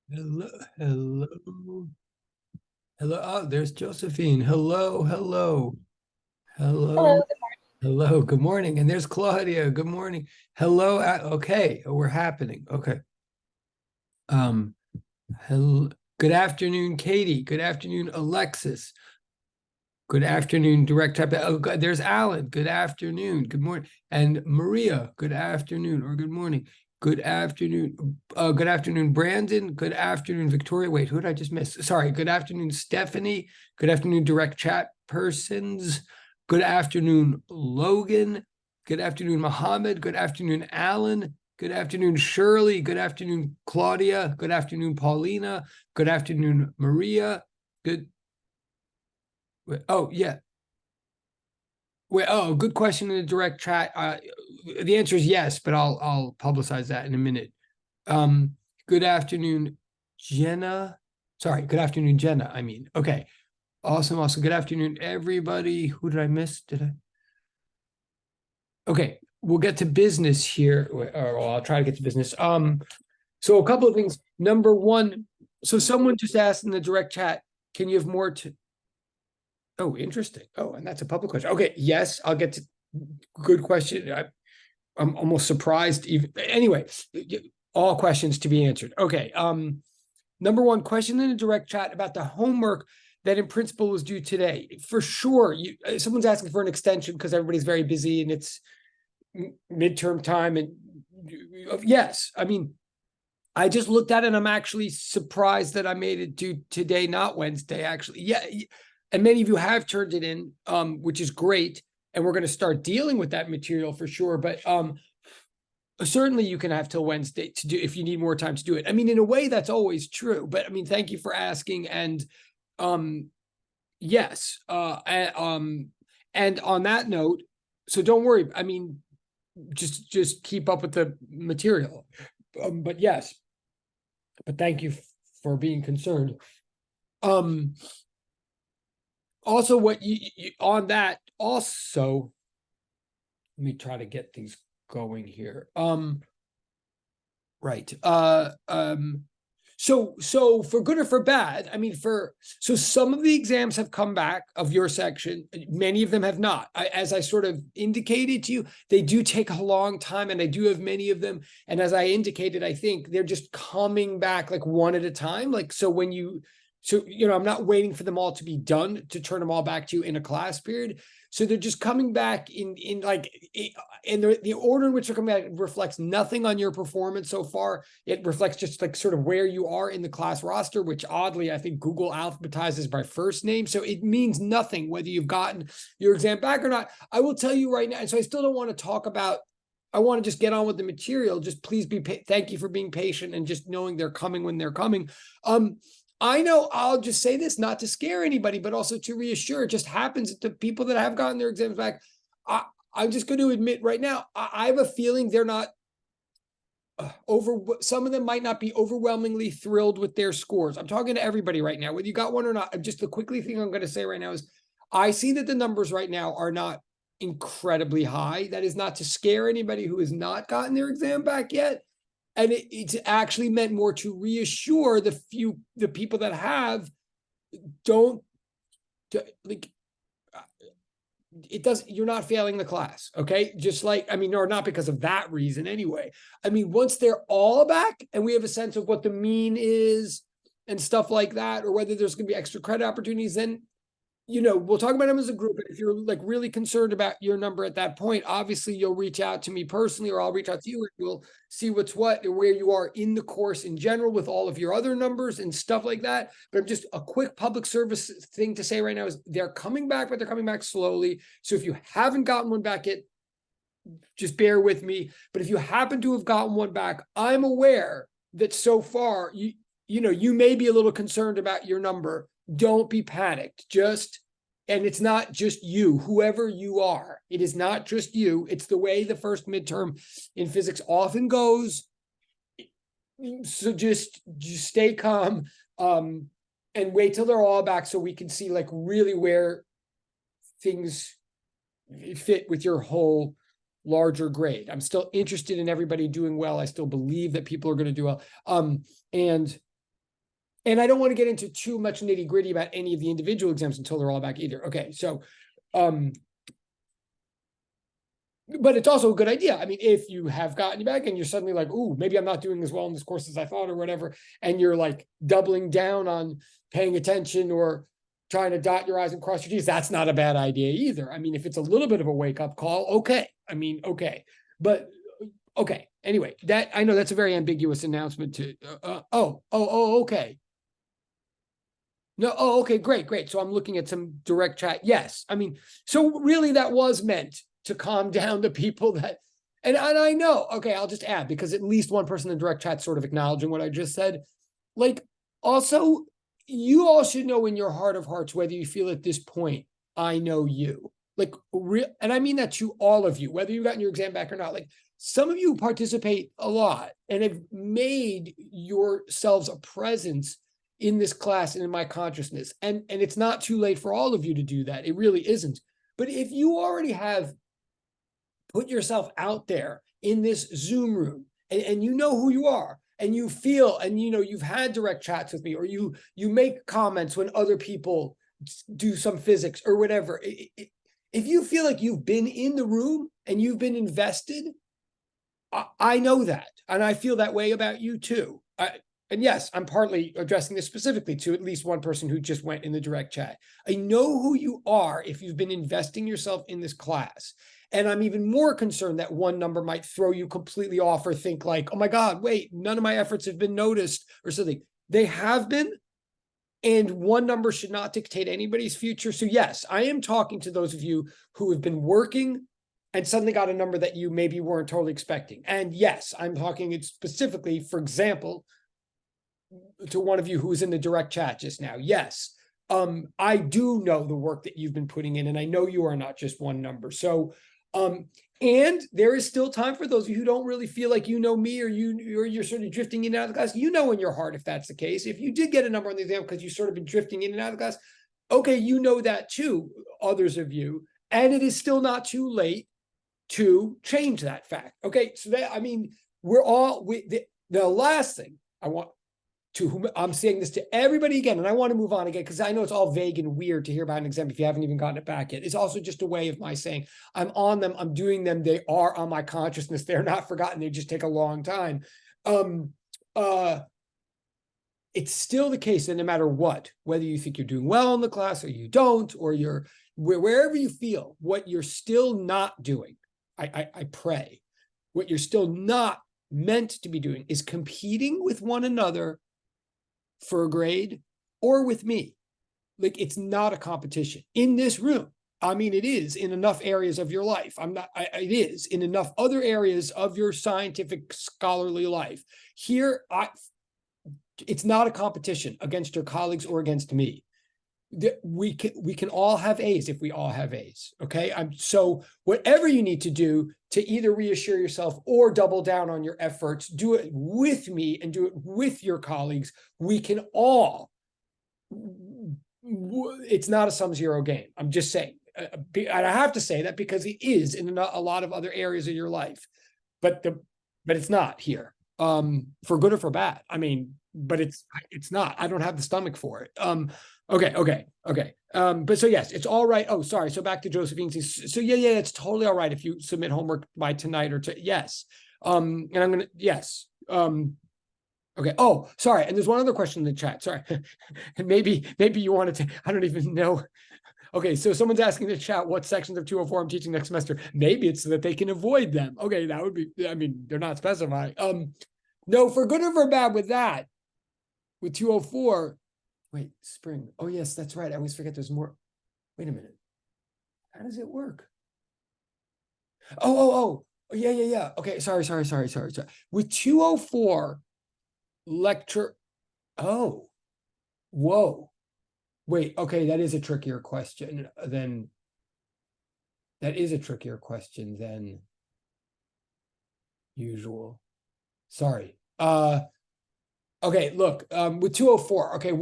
Hello, hello, hello. Oh, there's Josephine. Hello, hello, Hello. hello, hello. Good morning. And there's Claudia. Good morning. Hello. Okay, we're happening. Okay. Um, hello. Good afternoon, Katie. Good afternoon, Alexis. Good afternoon, direct type. Oh, there's Alan. Good afternoon. Good morning. And Maria. Good afternoon or good morning. Good afternoon. Good afternoon, Brandon. Good afternoon, Victoria. Wait, who did I just miss? Sorry. Good afternoon, Stephanie. Good afternoon, direct chat persons. Good afternoon, Logan. Good afternoon, Mohammed. Good afternoon, Alan. Good afternoon, Shirley. Good afternoon, Claudia. Good afternoon, Paulina. Good afternoon, Maria. Good. Oh, yeah. Well, oh, good question in the direct chat. The answer is yes, but I'll publicize that in a minute. Um, Good afternoon, Jenna. Sorry, good afternoon, Jenna. I mean, okay, awesome, awesome. Good afternoon, everybody. Who did I miss? Did I? Okay, we'll get to business here, or I'll try to get to business. So a couple of things. Number one, so someone just asked in the direct chat, can you have more to? Oh, interesting. Oh, and that's a public question. Okay, yes, I'll get to. Good question. I'm almost surprised. Even anyway, all questions to be answered. Okay. Number one question in a direct chat about the homework that in principle was due today. For sure, someone's asking for an extension because everybody's very busy and it's midterm time. And yes, I mean, I just looked at it and I'm actually surprised that I made it due today, not Wednesday. Actually, yeah, and many of you have turned it in, which is great. And we're going to start dealing with that material for sure. But certainly you can have till Wednesday to do if you need more time to do it. I mean, in a way, that's always true. But I mean, thank you for asking. And um, yes, and on that note, so don't worry. I mean, just keep up with the material. But yes, but thank you for being concerned. Um, Also, what you on that also, let me try to get things going here. Right. So for good or for bad, I mean, so some of the exams have come back of your section. Many of them have not. As I sort of indicated to you, they do take a long time, and I do have many of them. And as I indicated, I think they're just coming back like one at a time. Like so, I'm not waiting for them all to be done to turn them all back to you in a class period. So they're just coming back in like and the order in which they're coming back reflects nothing on your performance so far. It reflects just like sort of where you are in the class roster, which oddly I think Google alphabetizes by first name. So it means nothing whether you've gotten your exam back or not. I will tell you right now, and so I still don't want to talk about. I want to just get on with the material. Just please thank you for being patient and just knowing they're coming when they're coming. I know I'll just say this not to scare anybody, but also to reassure. It just happens to people that have gotten their exams back. I, I'm just going to admit right now, I have a feeling they're not some of them might not be overwhelmingly thrilled with their scores. I'm talking to everybody right now, whether you got one or not. Just the quickly thing I'm going to say right now is I see that the numbers right now are not incredibly high. That is not to scare anybody who has not gotten their exam back yet. And it's actually meant more to reassure the people that have don't like it does you're not failing the class, okay? Just like I mean, or not because of that reason anyway. I mean, once they're all back and we have a sense of what the mean is and stuff like that, or whether there's going to be extra credit opportunities, then we'll talk about them as a group. If you're like really concerned about your number at that point, obviously you'll reach out to me personally, or I'll reach out to you, and we'll see what's what and where you are in the course in general with all of your other numbers and stuff like that. But just a quick public service thing to say right now is they're coming back, but they're coming back slowly. So if you haven't gotten one back yet, just bear with me. But if you happen to have gotten one back, I'm aware that so far you may be a little concerned about your number. Don't be panicked. And it's not just you, whoever you are. It is not just you. It's the way the first midterm in physics often goes. So just stay calm, and wait till they're all back so we can see like really where things fit with your whole larger grade. I'm still interested in everybody doing well. I still believe that people are going to do well. And And I don't want to get into too much nitty gritty about any of the individual exams until they're all back either. Okay, so, but it's also a good idea. I mean, if you have gotten you back and you're suddenly like, ooh, maybe I'm not doing as well in this course as I thought or whatever, and you're like doubling down on paying attention or trying to dot your I's and cross your T's, that's not a bad idea either. I mean, if it's a little bit of a wake-up call, okay. I mean, okay. But okay. Anyway, that I know that's a very ambiguous announcement to okay. No, oh, okay, great. So I'm looking at some direct chat. Yes. I mean, so really that was meant to calm down the people that, and I know, okay, I'll just add, because at least one person in direct chat sort of acknowledging what I just said. Like, also, you all should know in your heart of hearts, whether you feel at this point, I know you. Like, and I mean that to all of you, whether you got your exam back or not. Like, some of you participate a lot and have made yourselves a presence in this class and in my consciousness. And it's not too late for all of you to do that. It really isn't. But if you already have put yourself out there in this Zoom room and you know who you are and you feel, and you know, you've had direct chats with me, or you make comments when other people do some physics or whatever. If you feel like you've been in the room and you've been invested, I know that. And I feel that way about you too. And yes, I'm partly addressing this specifically to at least one person who just went in the direct chat. I know who you are if you've been investing yourself in this class. And I'm even more concerned that one number might throw you completely off or think like, oh my God, wait, none of my efforts have been noticed or something. They have been. And one number should not dictate anybody's future. So yes, I am talking to those of you who have been working and suddenly got a number that you maybe weren't totally expecting. And yes, I'm talking it specifically, for example, to one of you who was in the direct chat just now. Yes, I do know the work that you've been putting in, and I know you are not just one number. So, and there is still time for those of you who don't really feel like you know me, or you're sort of drifting in and out of the class. You know in your heart if that's the case. If you did get a number on the exam because you sort of been drifting in and out of the class, okay, you know that too, others of you, and it is still not too late to change that fact. Okay, so that, I mean, we're all the last thing I want to whom I'm saying this to everybody again, and I want to move on again because I know it's all vague and weird to hear about an exam if you haven't even gotten it back yet. It's also just a way of my saying I'm on them, I'm doing them, they are on my consciousness, they're not forgotten, they just take a long time. It's still the case that no matter what, whether you think you're doing well in the class or you don't, or you're wherever you feel, what you're still not doing, I pray, what you're still not meant to be doing is competing with one another for a grade or with me. Like, it's not a competition in this room. I mean, it is in enough areas of your life. It is in enough other areas of your scientific scholarly life. Here, it's not a competition against your colleagues or against me. We can all have A's if we all have A's. Okay. So whatever you need to do to either reassure yourself or double down on your efforts, do it with me and do it with your colleagues. We can all. It's not a sum-zero game. I'm just saying. And I have to say that because it is in a lot of other areas of your life, but it's not here. For good or for bad. I mean, but it's not. I don't have the stomach for it. Okay. But so yes, it's all right. Oh, sorry. So back to Josephine. So yeah, it's totally all right if you submit homework by tonight or yes. And I'm gonna yes. Okay. Oh, sorry. And there's one other question in the chat. Sorry. And maybe you wanted to. I don't even know. Okay, so someone's asking in the chat what sections of 204 I'm teaching next semester. Maybe it's so that they can avoid them. Okay, that would be. I mean, they're not specifying. No, for good or for bad with that. With 204. Wait, spring. Oh, yes, that's right. I always forget there's more. Wait a minute. How does it work? Oh, yeah. Okay, sorry. With 204 lecture. Oh, whoa. Wait, okay, that is a trickier question than usual. Sorry. Okay, look, with 204, okay,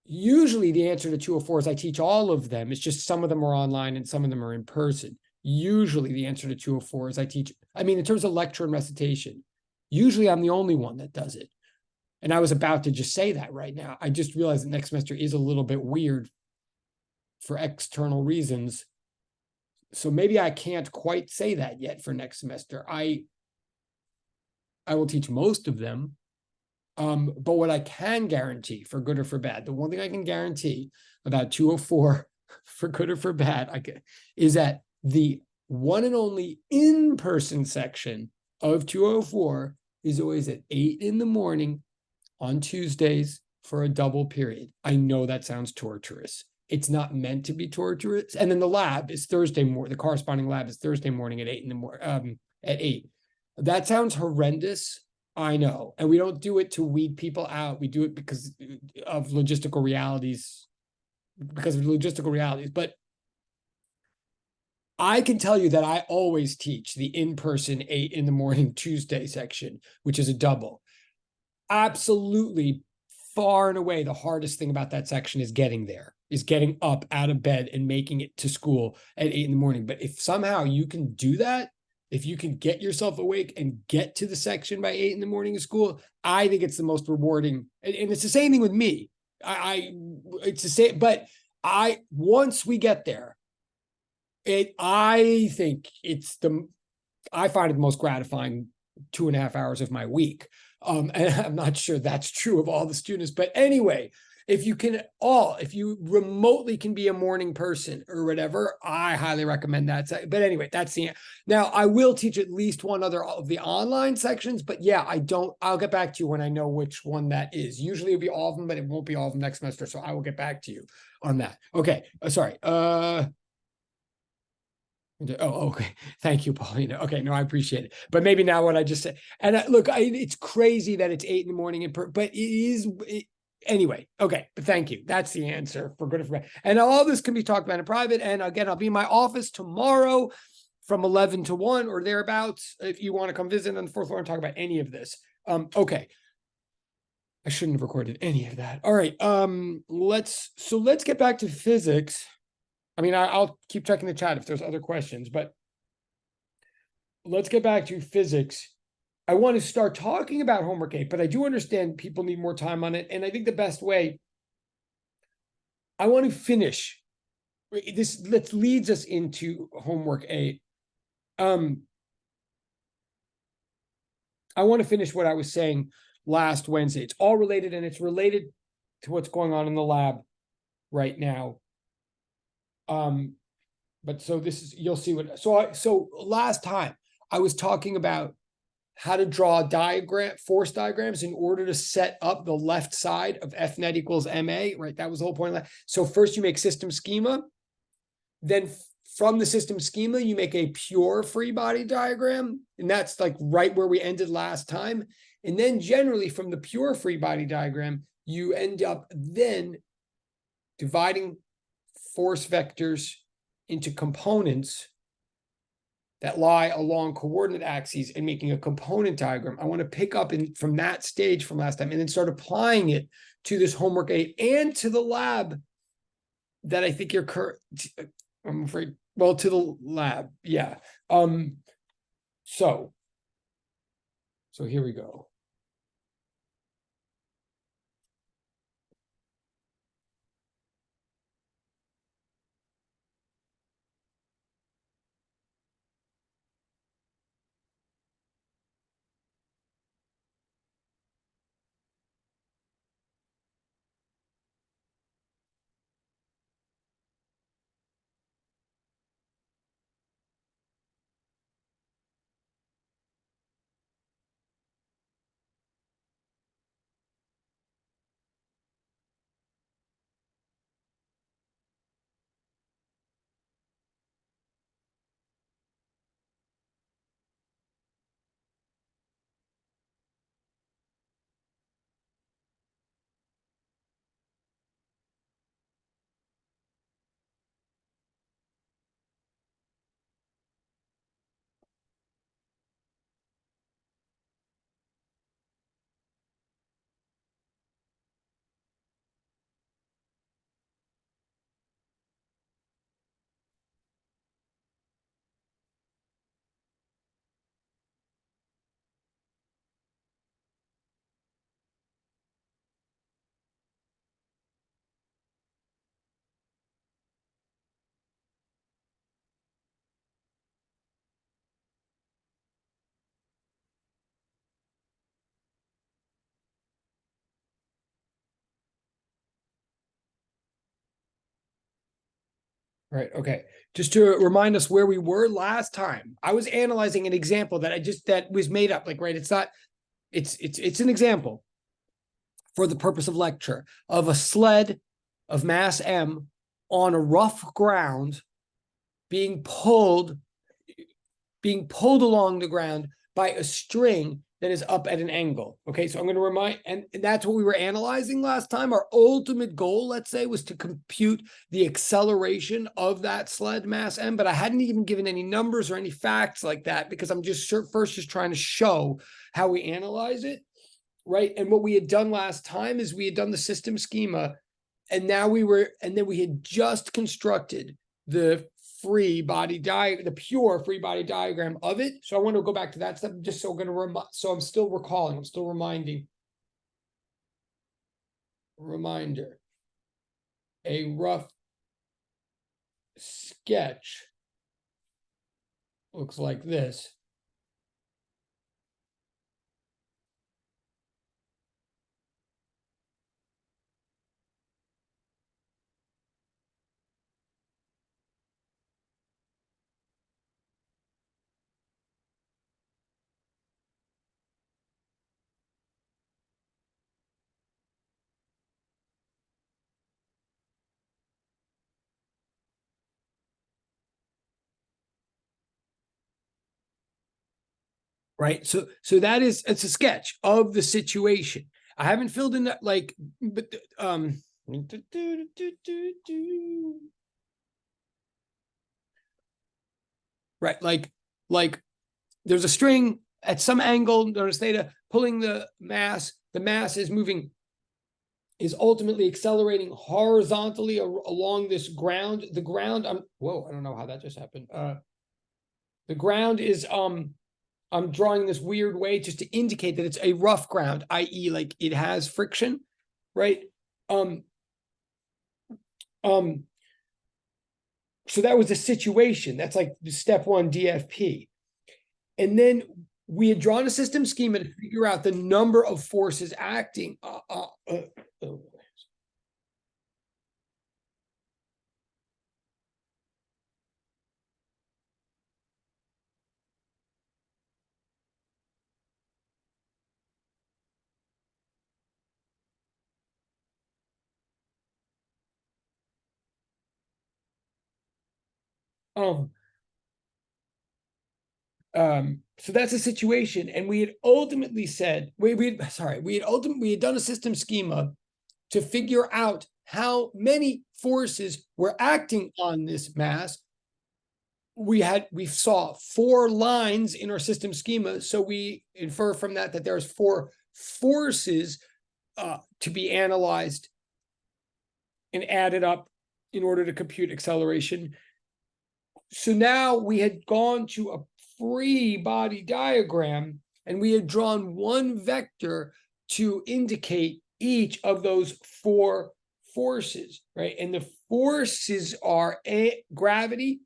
usually the answer to 204 is I teach all of them. It's just some of them are online and some of them are in person. Usually the answer to 204 is in terms of lecture and recitation, usually I'm the only one that does it. And I was about to just say that right now. I just realized that next semester is a little bit weird for external reasons. So maybe I can't quite say that yet for next semester. I will teach most of them. But what I can guarantee, for good or for bad, the one thing I can guarantee about 204 for good or for bad, is that the one and only in-person section of 204 is always at 8 in the morning on Tuesdays for a double period. I know that sounds torturous. It's not meant to be torturous. And then the lab is Thursday morning. The corresponding lab is Thursday morning at 8 in the morning. At 8. That sounds horrendous. I know. And we don't do it to weed people out. We do it because of logistical realities. But I can tell you that I always teach the in-person 8 in the morning Tuesday section, which is a double. Absolutely, far and away, the hardest thing about that section is getting there, is getting up out of bed and making it to school at 8 in the morning. But if somehow you can do that, if you can get yourself awake and get to the section by 8 in the morning of school, I think it's the most rewarding. And it's the same thing with me. It's the same, but once we get there, I think I find it the most gratifying 2.5 hours of my week. And I'm not sure that's true of all the students, but anyway, if you remotely can be a morning person or whatever, I highly recommend that. But anyway, that's the end. Now I will teach at least one other of the online sections, but yeah, I'll get back to you when I know which one that is. Usually it'll be all of them, but it won't be all of them next semester. So I will get back to you on that. Okay. Sorry. Oh, okay. Thank you, Paulina. Okay, no, I appreciate it. But maybe now what I just said, and look, it's crazy that it's 8 in the morning, but it is anyway. Okay, but thank you. That's the answer for good or for bad. And all this can be talked about in private. And again, I'll be in my office tomorrow from 11 to 1 or thereabouts. If you want to come visit on the fourth floor and talk about any of this. Okay. I shouldn't have recorded any of that. All right. Let's get back to physics. I mean, I'll keep checking the chat if there's other questions, but let's get back to physics. I want to start talking about homework 8, but I do understand people need more time on it. And I think the best way, I want to finish this. That leads us into homework 8. I want to finish what I was saying last Wednesday. It's all related, and it's related to what's going on in the lab right now. But so this is, you'll see what, so last time I was talking about how to draw force diagrams in order to set up the left side of F net equals MA, right? That was the whole point of that. So first you make system schema, then from the system schema, you make a pure free body diagram. And that's like right where we ended last time. And then generally from the pure free body diagram, you end up then dividing force vectors into components that lie along coordinate axes and making a component diagram. I want to pick up from that stage from last time and then start applying it to this homework 8 and to the lab that I think I'm afraid, well, to the lab. Yeah. So here we go. Right. Okay. Just to remind us where we were last time, I was analyzing an example that was made up. Like, right, it's not, it's an example for the purpose of lecture of a sled of mass M on a rough ground being pulled along the ground by a string that is up at an angle. Okay, so I'm going to remind, and that's what we were analyzing last time. Our ultimate goal, let's say, was to compute the acceleration of that sled mass M, but I hadn't even given any numbers or any facts like that because I'm just first just trying to show how we analyze it, right? And what we had done last time is we had done the system schema, and then we had just constructed the the pure free body diagram of it. So I want to go back to that step just so we're going to so I'm still recalling, I'm still reminder, a rough sketch looks like this. Right. So it's a sketch of the situation. I haven't filled in that but right, like there's a string at some angle, notice theta, pulling the mass is ultimately accelerating horizontally along this ground. The ground, whoa, I don't know how that just happened. The ground is I'm drawing this weird way just to indicate that it's a rough ground, i.e., like it has friction, right? So that was the situation. That's like the step one DFP. And then we had drawn a system schema to figure out the number of forces acting. So that's a situation, and we had ultimately said we had done a system schema to figure out how many forces were acting on this mass. We saw 4 lines in our system schema, so we infer from that there's 4 forces to be analyzed and added up in order to compute acceleration. So now we had gone to a free body diagram, and we had drawn one vector to indicate each of those 4 forces, right? And the forces are gravity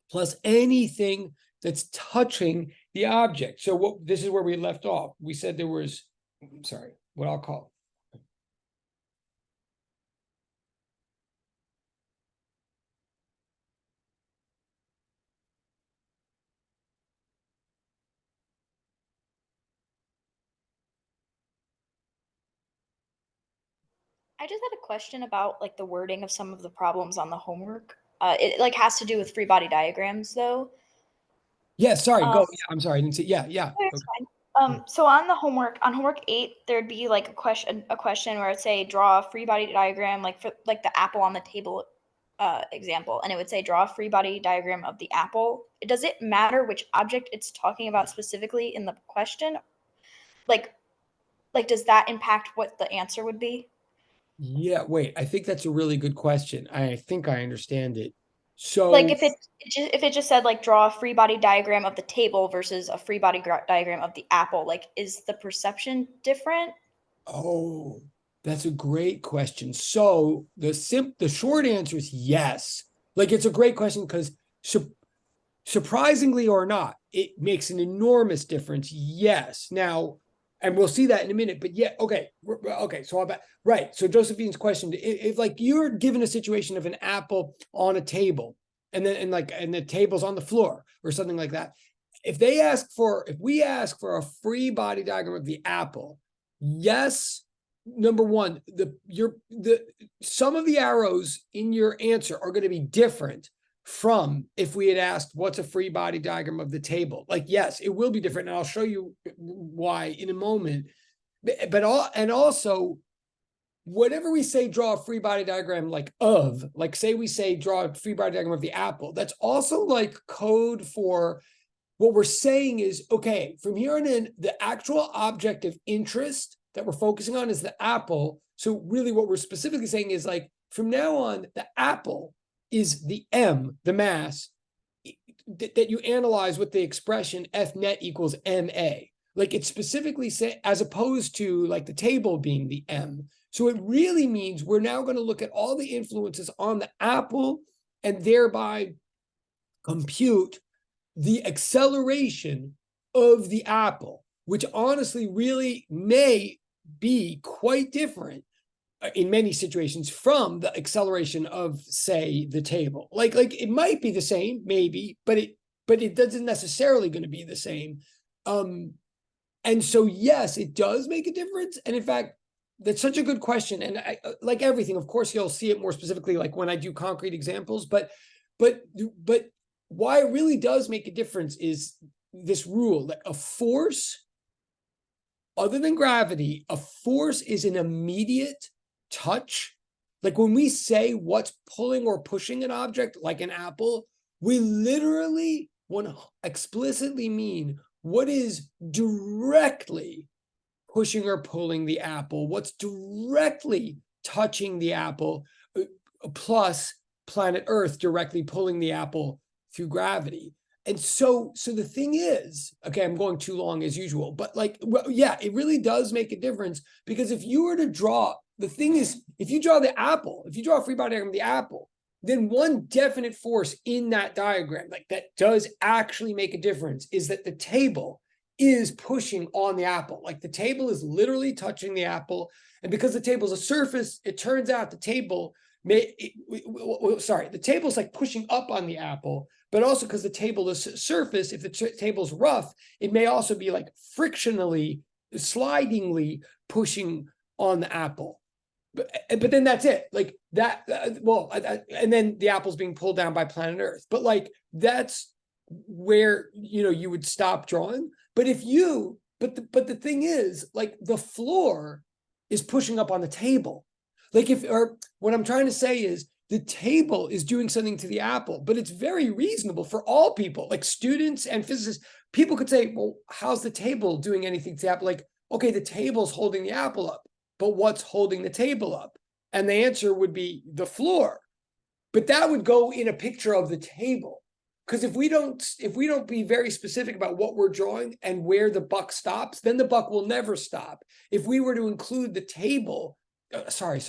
plus anything that's touching the object. So this is where we left off. We said there was, sorry, what I'll call. I just had a question about like the wording of some of the problems on the homework. It like has to do with free body diagrams though. Yeah, sorry, Um, go. Yeah, I'm sorry, I didn't see. Yeah. It's Okay. fine. So on homework 8, there'd be like a question where it'd say draw a free body diagram, like for like the apple on the table example, and it would say draw a free body diagram of the apple. Does it matter which object it's talking about specifically in the question? Like, does that impact what the answer would be? Yeah, wait, I think that's a really good question. I think I understand it. Like So, if it just said like draw a free body diagram of the table versus a free body diagram of the apple, like is the perception different? oh, that's a great question. So the short answer is yes. Like it's a great question because surprisingly or not, it makes an enormous difference. Yes. Now, And we'll see that in a minute. But yeah, okay. Okay. So about right. So Josephine's question, if like you're given a situation of an apple on a table and the table's on the floor or something like that. If we ask for a free body diagram of the apple, yes, number one, some of the arrows in your answer are going to be different from if we had asked what's a free body diagram of the table. Like, yes, it will be different, and I'll show you why in a moment. But also, whatever we say, draw a free body diagram like say we say draw a free body diagram of the apple, that's also like code for what we're saying is, okay, from here on in, the actual object of interest that we're focusing on is the apple. So really what we're specifically saying is like, from now on, the apple is the M, the mass, that you analyze with the expression F net equals MA. Like it's specifically say, as opposed to like the table being the M. So it really means we're now going to look at all the influences on the apple and thereby compute the acceleration of the apple, which honestly really may be quite different in many situations from the acceleration of, say, the table. Like it might be the same, maybe, but it doesn't necessarily going to be the same. And so yes, it does make a difference. And in fact, that's such a good question. And I, like everything, of course, you'll see it more specifically, like when I do concrete examples. But why it really does make a difference is this rule that a force, other than gravity, a force is an immediate touch. Like when we say what's pulling or pushing an object, like an apple, we literally want to explicitly mean what is directly pushing or pulling the apple, what's directly touching the apple, plus planet Earth directly pulling the apple through gravity. And so the thing is, okay, I'm going too long as usual, but like, well, yeah, it really does make a difference, because if you were to draw, the thing is, if you draw the apple, if you draw a free body diagram of the apple, then one definite force in that diagram, like that does actually make a difference, is that the table is pushing on the apple. Like the table is literally touching the apple. And because the table is a surface, it turns out the table the table is like pushing up on the apple, but also because the table is surface, if the table's rough, it may also be like frictionally, slidingly pushing on the apple. But then that's it. Like that, and then the apple's being pulled down by planet Earth. But like that's where you would stop drawing. But the thing is, like the floor is pushing up on the table. Like what I'm trying to say is the table is doing something to the apple, but it's very reasonable for all people, like students and physicists. People could say, well, how's the table doing anything to the apple? Like, okay, the table's holding the apple up, but what's holding the table up? And the answer would be the floor. But that would go in a picture of the table. Because if we don't be very specific about what we're drawing and where the buck stops, then the buck will never stop. If we were to include the table, sorry,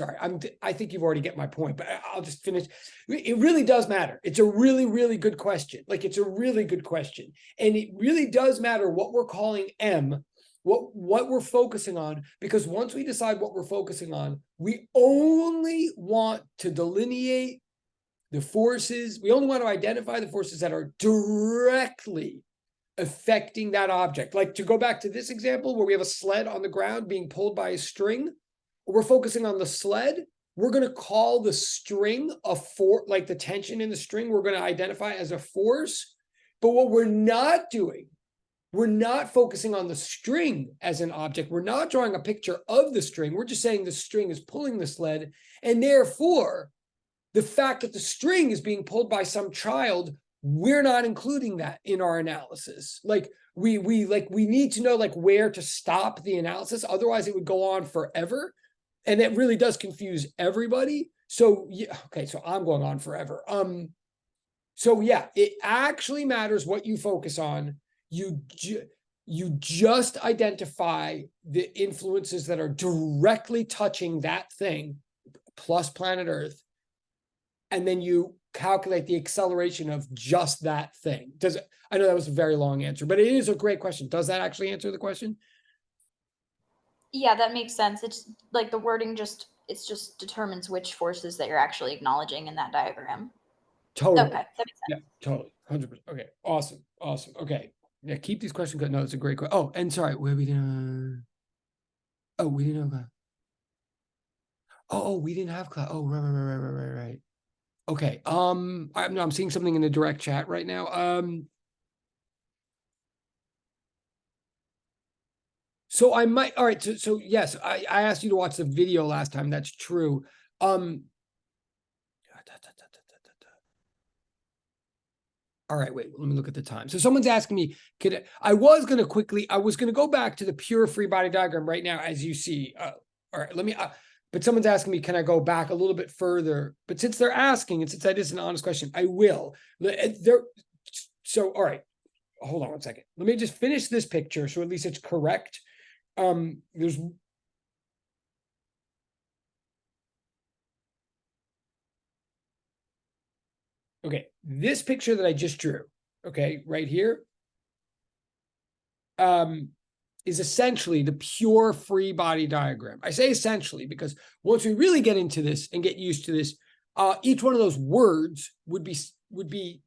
I think you've already get my point, but I'll just finish. It really does matter. It's a really, really good question. Like it's a really good question. And it really does matter what we're calling M, what we're focusing on, because once we decide what we're focusing on, we only want to delineate the forces. We only want to identify the forces that are directly affecting that object. Like to go back to this example where we have a sled on the ground being pulled by a string, we're focusing on the sled. We're going to call the string a force, like the tension in the string, we're going to identify as a force. But what we're not doing, we're not focusing on the string as an object. We're not drawing a picture of the string. We're just saying the string is pulling the sled. And therefore, the fact that the string is being pulled by some child, we're not including that in our analysis. Like we need to know like where to stop the analysis. Otherwise, it would go on forever. And that really does confuse everybody. So yeah, okay, so I'm going on forever. So yeah, it actually matters what you focus on. You just identify the influences that are directly touching that thing, plus planet Earth, and then you calculate the acceleration of just that thing. I know that was a very long answer, but it is a great question. Does that actually answer the question? Yeah, that makes sense. It's like the wording just determines which forces that you're actually acknowledging in that diagram. Totally. Okay, that makes Yeah, sense. totally. 100%. Okay. Awesome. Awesome. Okay. Yeah, keep these questions good. No, it's a great question. Oh, and sorry, where we didn't. Oh, we didn't have. Oh, we didn't have class. Oh, right. Okay. I'm seeing something in the direct chat right now. So I might. All right. So yes, I asked you to watch the video last time. That's true. All right, wait, let me look at the time. So someone's asking me, I was going to go back to the pure free body diagram right now, as you see. All right, but someone's asking me, can I go back a little bit further? But since they're asking, and since that is an honest question, I will. So, all right, hold on one second. Let me just finish this picture, so at least it's correct. There's Okay, this picture that I just drew, okay, right here, is essentially the pure free body diagram. I say essentially because once we really get into this and get used to this, each one of those words wouldn't be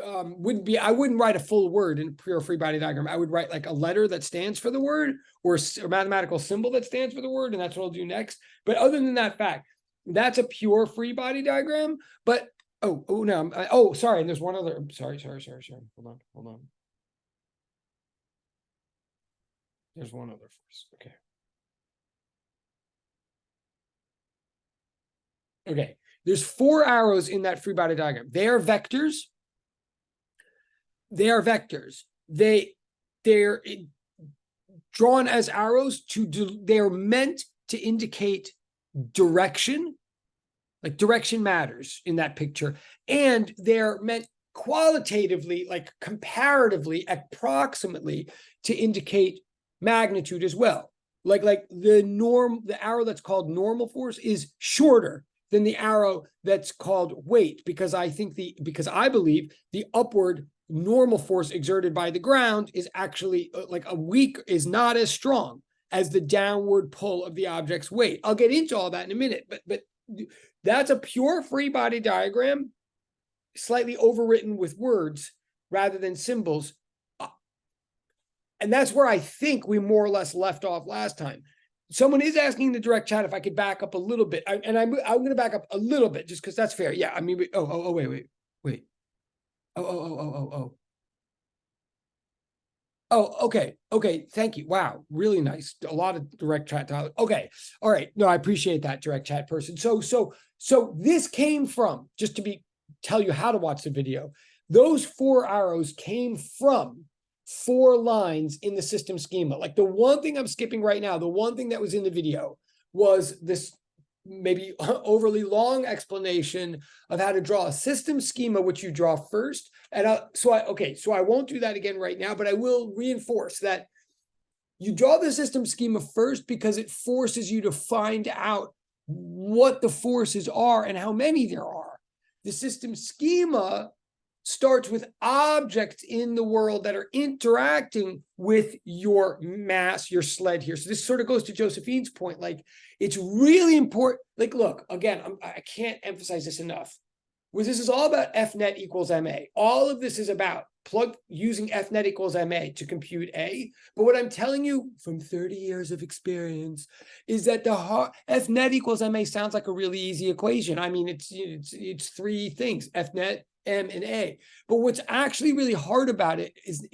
I wouldn't write a full word in a pure free body diagram. I would write like a letter that stands for the word or a mathematical symbol that stands for the word, and that's what I'll do next. But other than that fact, that's a pure free body diagram. But no, sorry, and there's one other. Sorry. Hold on. There's one other force. Okay. Okay. There's 4 arrows in that free body diagram. They are vectors. They're drawn as arrows they're meant to indicate direction. Like direction matters in that picture. And they're meant qualitatively, like comparatively, approximately, to indicate magnitude as well. Like the arrow that's called normal force is shorter than the arrow that's called weight, because I believe the upward normal force exerted by the ground is actually is not as strong as the downward pull of the object's weight. I'll get into all that in a minute, but that's a pure free body diagram, slightly overwritten with words rather than symbols. And that's where I think we more or less left off last time. Someone is asking in the direct chat if I could back up a little bit. I'm going to back up a little bit just because that's fair. Yeah, I mean, wait. Oh, okay. Thank you. Wow, really nice. A lot of direct chat. Okay, all right. No, I appreciate that, direct chat person. So this came from, just to tell you how to watch the video. Those 4 arrows came from 4 lines in the system schema. Like the one thing I'm skipping right now, the one thing that was in the video was this maybe overly long explanation of how to draw a system schema, which you draw first. And so I won't do that again right now, but I will reinforce that you draw the system schema first because it forces you to find out what the forces are and how many there are. The system schema starts with objects in the world that are interacting with your mass, your sled here. So this sort of goes to Josephine's point. Like, it's really important. Like, look, again, I can't emphasize this enough. This is all about FNet equals MA. All of this is about using FNet equals MA to compute A. But what I'm telling you from 30 years of experience is that the FNet equals MA sounds like a really easy equation. I mean, it's 3 things, FNet, M, and A. But what's actually really hard about it is,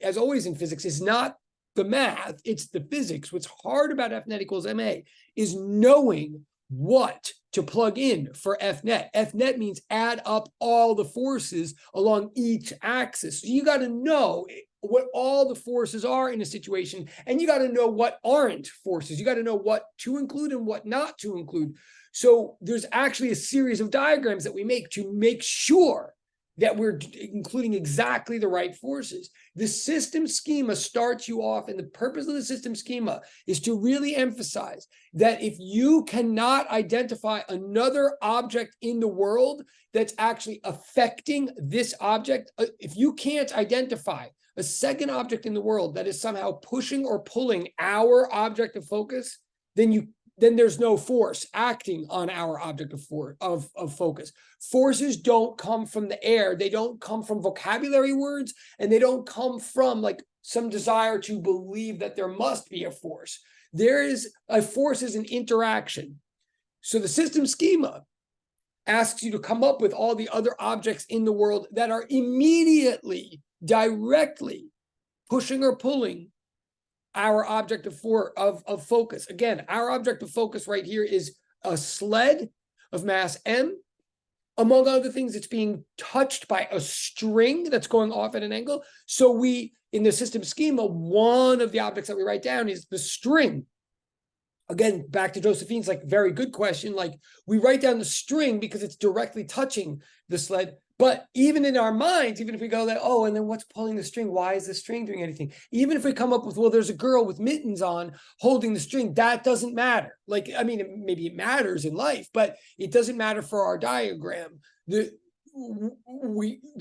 as always in physics, is not the math, it's the physics. What's hard about FNet equals MA is knowing what to plug in for FNet. FNet means add up all the forces along each axis. So you got to know what all the forces are in a situation, and you got to know what aren't forces. You got to know what to include and what not to include. So there's actually a series of diagrams that we make to make sure that we're including exactly the right forces. The system schema starts you off, and the purpose of the system schema is to really emphasize that if you cannot identify another object in the world that's actually affecting this object, if you can't identify a second object in the world that is somehow pushing or pulling our object of focus, then there's no force acting on our object of focus. Forces don't come from the air. They don't come from vocabulary words, and they don't come from like some desire to believe that there must be a force. There is a force is an interaction. So the system schema asks you to come up with all the other objects in the world that are immediately, directly pushing or pulling our object of focus. Again, our object of focus right here is a sled of mass m. Among other things, it's being touched by a string that's going off at an angle. So we, in the system schema, one of the objects that we write down is the string. Again, back to Josephine's like very good question. Like we write down the string because it's directly touching the sled. But even in our minds, even if we go that, oh, and then what's pulling the string? Why is the string doing anything? Even if we come up with, well, there's a girl with mittens on holding the string, that doesn't matter. Like, I mean, maybe it matters in life, but it doesn't matter for our diagram. The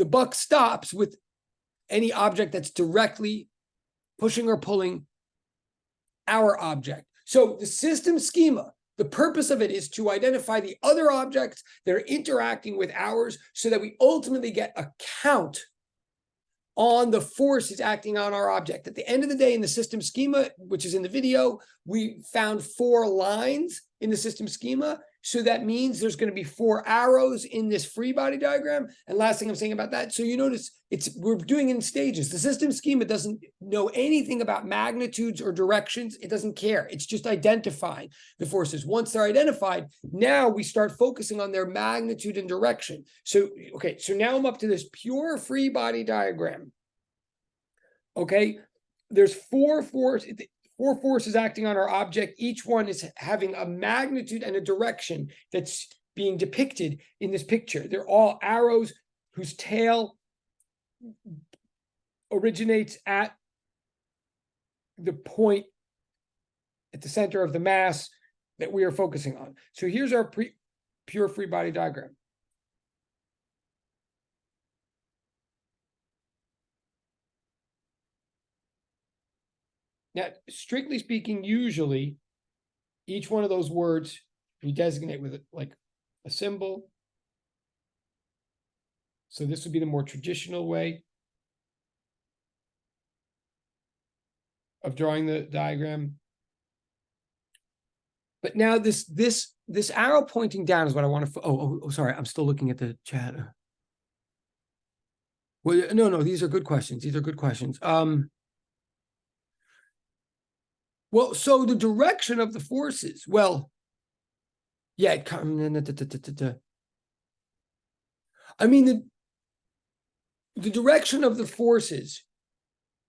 buck stops with any object that's directly pushing or pulling our object. So the system schema, the purpose of it is to identify the other objects that are interacting with ours so that we ultimately get a count on the forces acting on our object. At the end of the day, in the system schema, which is in the video, we found 4 lines in the system schema. So that means there's going to be 4 arrows in this free body diagram. And last thing I'm saying about that, so you notice we're doing it in stages. The system schema doesn't know anything about magnitudes or directions. It doesn't care. It's just identifying the forces. Once they're identified, now we start focusing on their magnitude and direction. So, okay, so now I'm up to this pure free body diagram. Okay, there's 4 forces acting on our object. Each one is having a magnitude and a direction that's being depicted in this picture. They're all arrows whose tail originates at the point at the center of the mass that we are focusing on. So here's our pure free body diagram. Now, strictly speaking, usually each one of those words we designate with like a symbol. So this would be the more traditional way of drawing the diagram. But now this arrow pointing down is what I want to. Oh, sorry, I'm still looking at the chat. Well, no, these are good questions. These are good questions. Well, so the direction of the forces, well, yeah, I mean, the direction of the forces,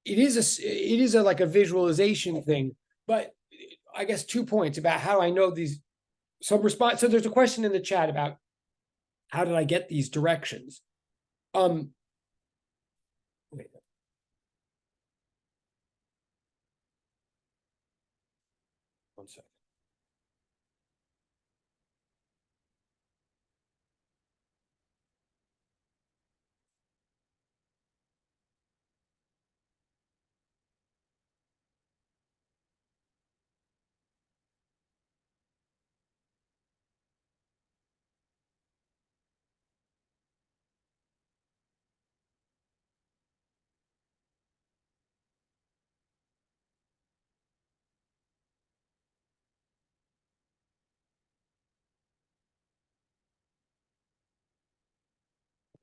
it is a like a visualization thing, but I guess 2 points about how I know these, some response. So there's a question in the chat about how did I get these directions? Wait. One second.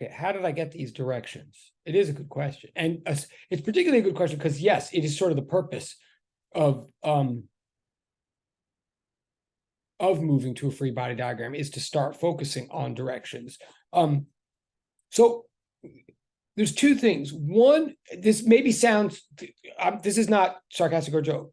Okay, how did I get these directions? It is a good question. And it's particularly a good question because, yes, it is sort of the purpose of moving to a free body diagram is to start focusing on directions. So there's 2 things. One, this maybe sounds, this is not sarcastic or joke.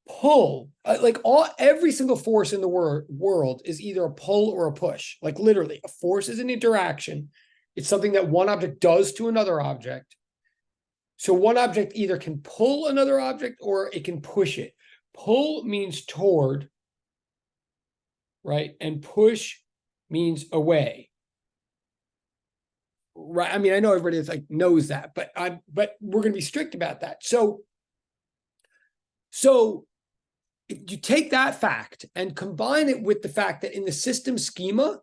Pull, like every single force in the world is either a pull or a push. Like literally, a force is an interaction It's something that one object does to another object. So one object either can pull another object or it can push it. Pull means toward, right? And push means away. Right. I mean, I know everybody is like knows that, but we're going to be strict about that. So if you take that fact and combine it with the fact that in the system schema,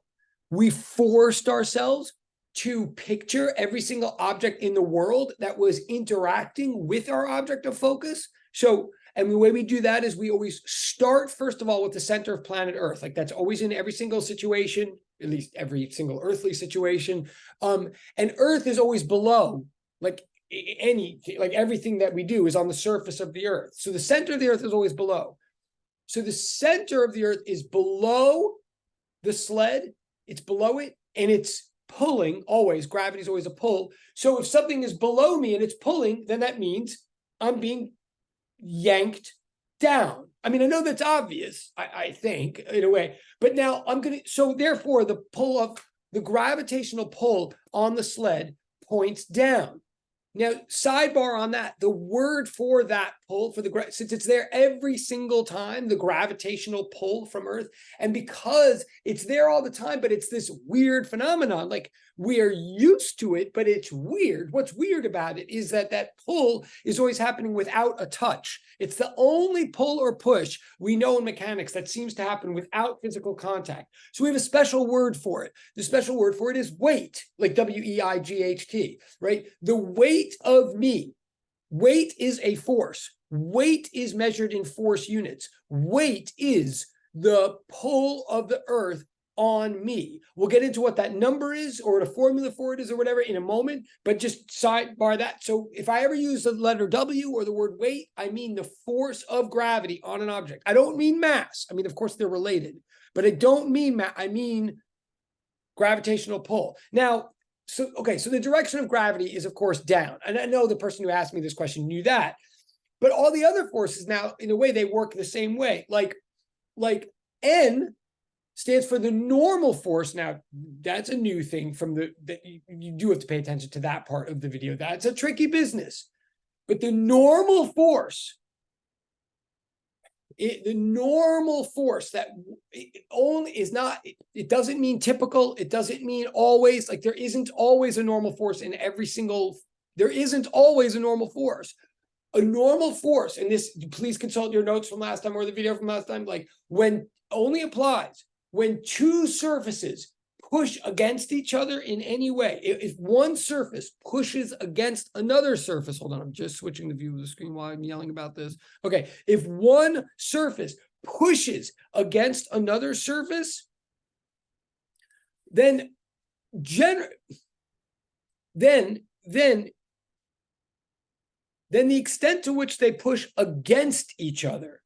we forced ourselves to picture every single object in the world that was interacting with our object of focus. So, and the way we do that is we always start, first of all, with the center of planet Earth. Like that's always in every single situation, at least every single earthly situation. And Earth is always below, like everything that we do is on the surface of the Earth. So the center of the Earth is always below. So the center of the Earth is below the sled. It's below it, and it's pulling always. Gravity is always a pull. So if something is below me and it's pulling, then that means I'm being yanked down. I mean, I know that's obvious, I think, in a way, but now so therefore the pull of the gravitational pull on the sled points down. Now, sidebar on that, the word for that pull, since it's there every single time, the gravitational pull from Earth, and because it's there all the time, but it's this weird phenomenon, like we are used to it, but it's weird. What's weird about it is that that pull is always happening without a touch. It's the only pull or push we know in mechanics that seems to happen without physical contact. So we have a special word for it. The special word for it is weight, like W-E-I-G-H-T, right? The weight of me. Weight is a force. Weight is measured in force units. Weight is the pull of the Earth on me. We'll get into what that number is or the formula for it is or whatever in a moment, but just sidebar that. So if I ever use the letter W or the word weight, I mean the force of gravity on an object. I don't mean mass. I mean, of course, they're related, but I don't mean mass. I mean gravitational pull. Now, so the direction of gravity is, of course, down. And I know the person who asked me this question knew that. But all the other forces now, in a way, they work the same way. Like N stands for the normal force. Now, that's a new thing from that you do have to pay attention to that part of the video. That's a tricky business. But the normal force, the normal force that only is not, it doesn't mean typical. It doesn't mean always, like there isn't always a normal force in every single, there isn't always a normal force. A normal force, and this, please consult your notes from last time or the video from last time, like when only applies when two surfaces push against each other in any way. If one surface pushes against another surface, hold on, I'm just switching the view of the screen while I'm yelling about this. Okay, if one surface pushes against another surface, then the extent to which they push against each other,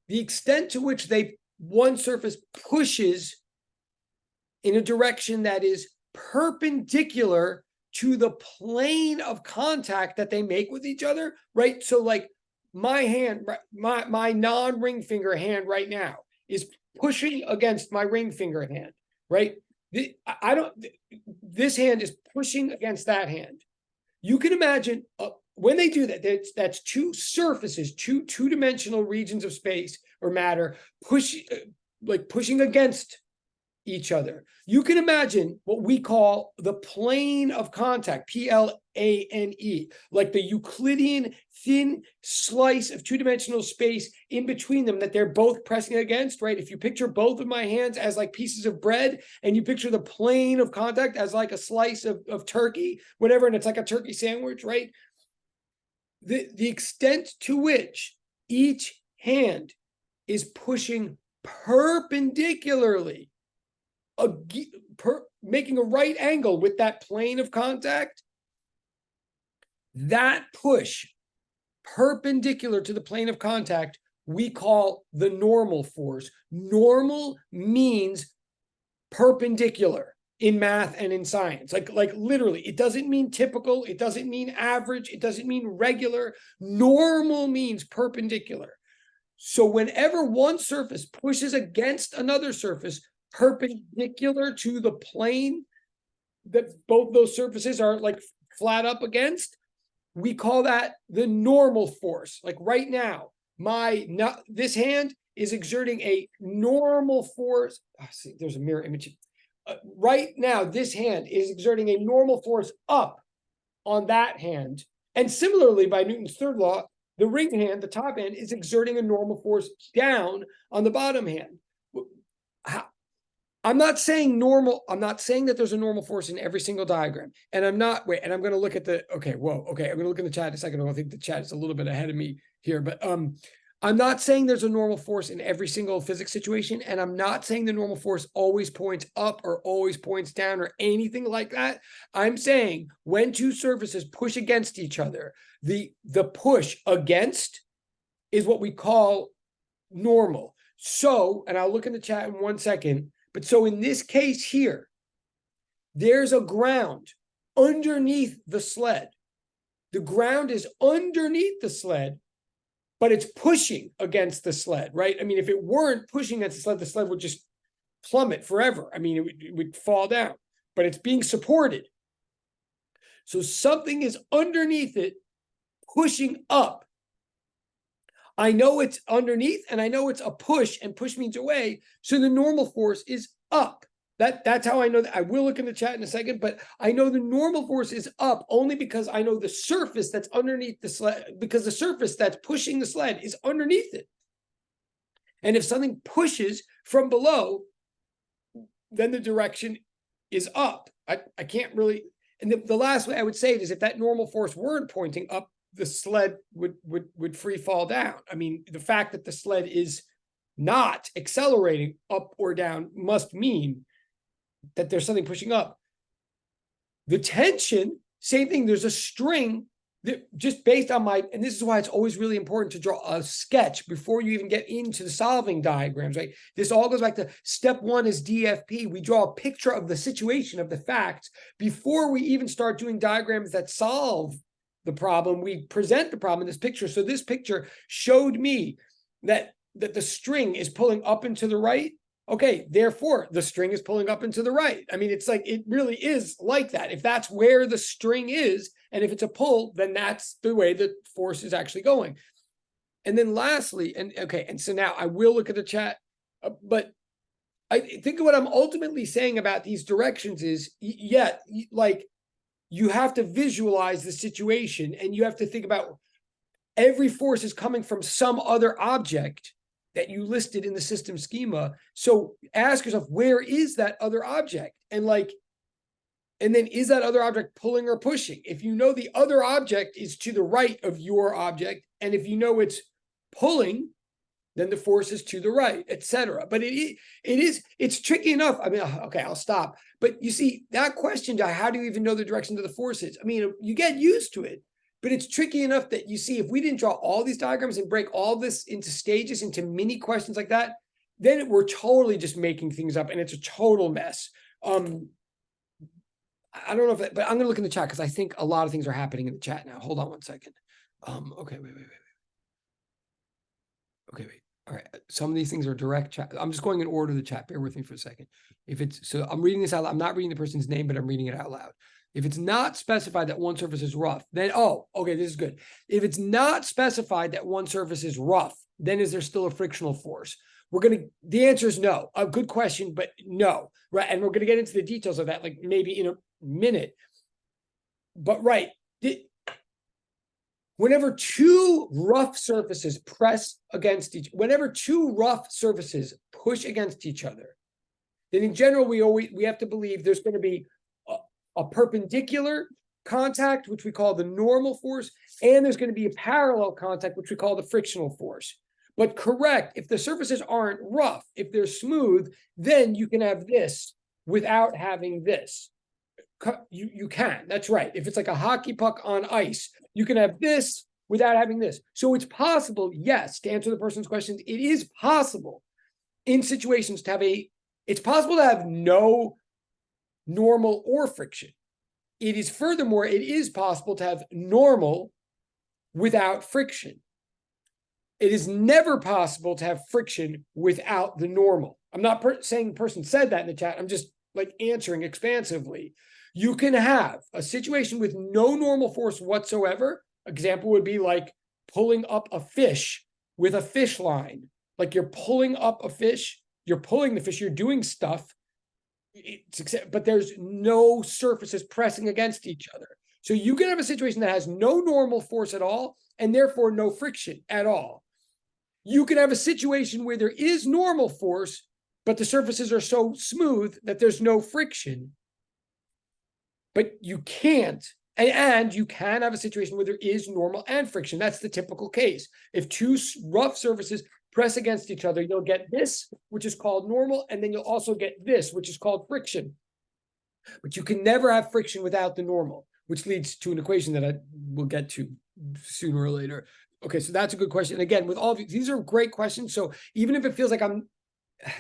the extent to which one surface pushes in a direction that is perpendicular to the plane of contact that they make with each other, right? So like my hand, my non-ring finger hand right now is pushing against my ring finger hand, right? This hand is pushing against that hand. You can imagine when they do that, that's two surfaces, two-dimensional regions of space or matter pushing against each other. You can imagine what we call the plane of contact, P-L-A-N-E, like the Euclidean thin slice of two-dimensional space in between them that they're both pressing against, right? If you picture both of my hands as like pieces of bread and you picture the plane of contact as like a slice of turkey, whatever, and it's like a turkey sandwich, right? The extent to which each hand is pushing perpendicularly, making a right angle with that plane of contact, that push perpendicular to the plane of contact, we call the normal force. Normal means perpendicular in math and in science, like literally. It doesn't mean typical, it doesn't mean average, it doesn't mean regular. Normal means perpendicular. So whenever one surface pushes against another surface perpendicular to the plane that both those surfaces are like flat up against, we call that the normal force. Like right now, this hand is exerting a normal force. Oh, see, there's a mirror image. Right now, this hand is exerting a normal force up on that hand. And similarly, by Newton's third law, the ring hand, the top hand, is exerting a normal force down on the bottom hand. I'm not saying normal. I'm not saying that there's a normal force in every single diagram. And I'm not, wait, and I'm going to look at the, okay, whoa, okay, I'm going to look in the chat in a second. I think the chat is a little bit ahead of me here, but I'm not saying there's a normal force in every single physics situation. And I'm not saying the normal force always points up or always points down or anything like that. I'm saying when two surfaces push against each other, the push against is what we call normal. So, and I'll look in the chat in 1 second, but so in this case here, there's a ground underneath the sled. The ground is underneath the sled, but it's pushing against the sled, right? I mean, if it weren't pushing against the sled would just plummet forever. I mean, it would fall down, but it's being supported. So something is underneath it, pushing up. I know it's underneath and I know it's a push, and push means away. So the normal force is up. That's how I know that. I will look in the chat in a second, but I know the normal force is up only because I know the surface that's underneath the sled, because the surface that's pushing the sled is underneath it. And if something pushes from below, then the direction is up. I can't really, and the last way I would say it is if that normal force weren't pointing up, the sled would free fall down. I mean, the fact that the sled is not accelerating up or down must mean that there's something pushing up. The tension, same thing. There's a string that just based on and this is why it's always really important to draw a sketch before you even get into the solving diagrams, right? This all goes back to step one is DFP. We draw a picture of the situation, of the facts, before we even start doing diagrams that solve the problem. We present the problem in this picture. So this picture showed me that the string is pulling up and to the right. Okay, therefore the string is pulling up and to the right. I mean, it's like, it really is like that. If that's where the string is, and if it's a pull, then that's the way the force is actually going. And then lastly, and so now I will look at the chat, but I think what I'm ultimately saying about these directions is, like, you have to visualize the situation and you have to think about every force is coming from some other object that you listed in the system schema. So ask yourself, where is that other object? And then is that other object pulling or pushing? If you know the other object is to the right of your object, and if you know it's pulling, then the force is to the right, etc. But it's tricky enough. I mean, okay, I'll stop. But you see, that question, how do you even know the direction of the forces? I mean, you get used to it, but it's tricky enough that you see, if we didn't draw all these diagrams and break all this into stages, into mini questions like that, then we're totally just making things up and it's a total mess. I don't know if, but I'm going to look in the chat because I think a lot of things are happening in the chat now. Hold on 1 second. Okay, wait. Okay, wait. All right. Some of these things are direct chat. I'm just going in order of the chat. Bear with me for a second. So I'm reading this out loud. I'm not reading the person's name, but I'm reading it out loud. If it's not specified that one surface is rough, then, okay, this is good. If it's not specified that one surface is rough, then is there still a frictional force? The answer is no. A good question, but no, right? And we're going to get into the details of that, like maybe in a minute. But right, whenever two rough surfaces whenever two rough surfaces push against each other, then in general, we have to believe there's going to be a perpendicular contact, which we call the normal force, and there's going to be a parallel contact, which we call the frictional force. But correct, if the surfaces aren't rough, if they're smooth, then you can have this without having this. You can, that's right. If it's like a hockey puck on ice, you can have this without having this. So it's possible, yes, to answer the person's questions, it is possible in situations to have it's possible to have no normal or friction. It is possible to have normal without friction. It is never possible to have friction without the normal. I'm not saying the person said that in the chat. I'm just like answering expansively. You can have a situation with no normal force whatsoever. Example would be like pulling up a fish with a fish line. Like you're pulling up a fish, you're pulling the fish, you're doing stuff, but there's no surfaces pressing against each other. So you can have a situation that has no normal force at all, and therefore no friction at all. You can have a situation where there is normal force, but the surfaces are so smooth that there's no friction. But you can't, and you can have a situation where there is normal and friction. That's the typical case. If two rough surfaces press against each other, you'll get this, which is called normal, and then you'll also get this, which is called friction. But you can never have friction without the normal, which leads to an equation that I will get to sooner or later. Okay, so that's a good question. And again, with all of you, these are great questions. So even if it feels like I'm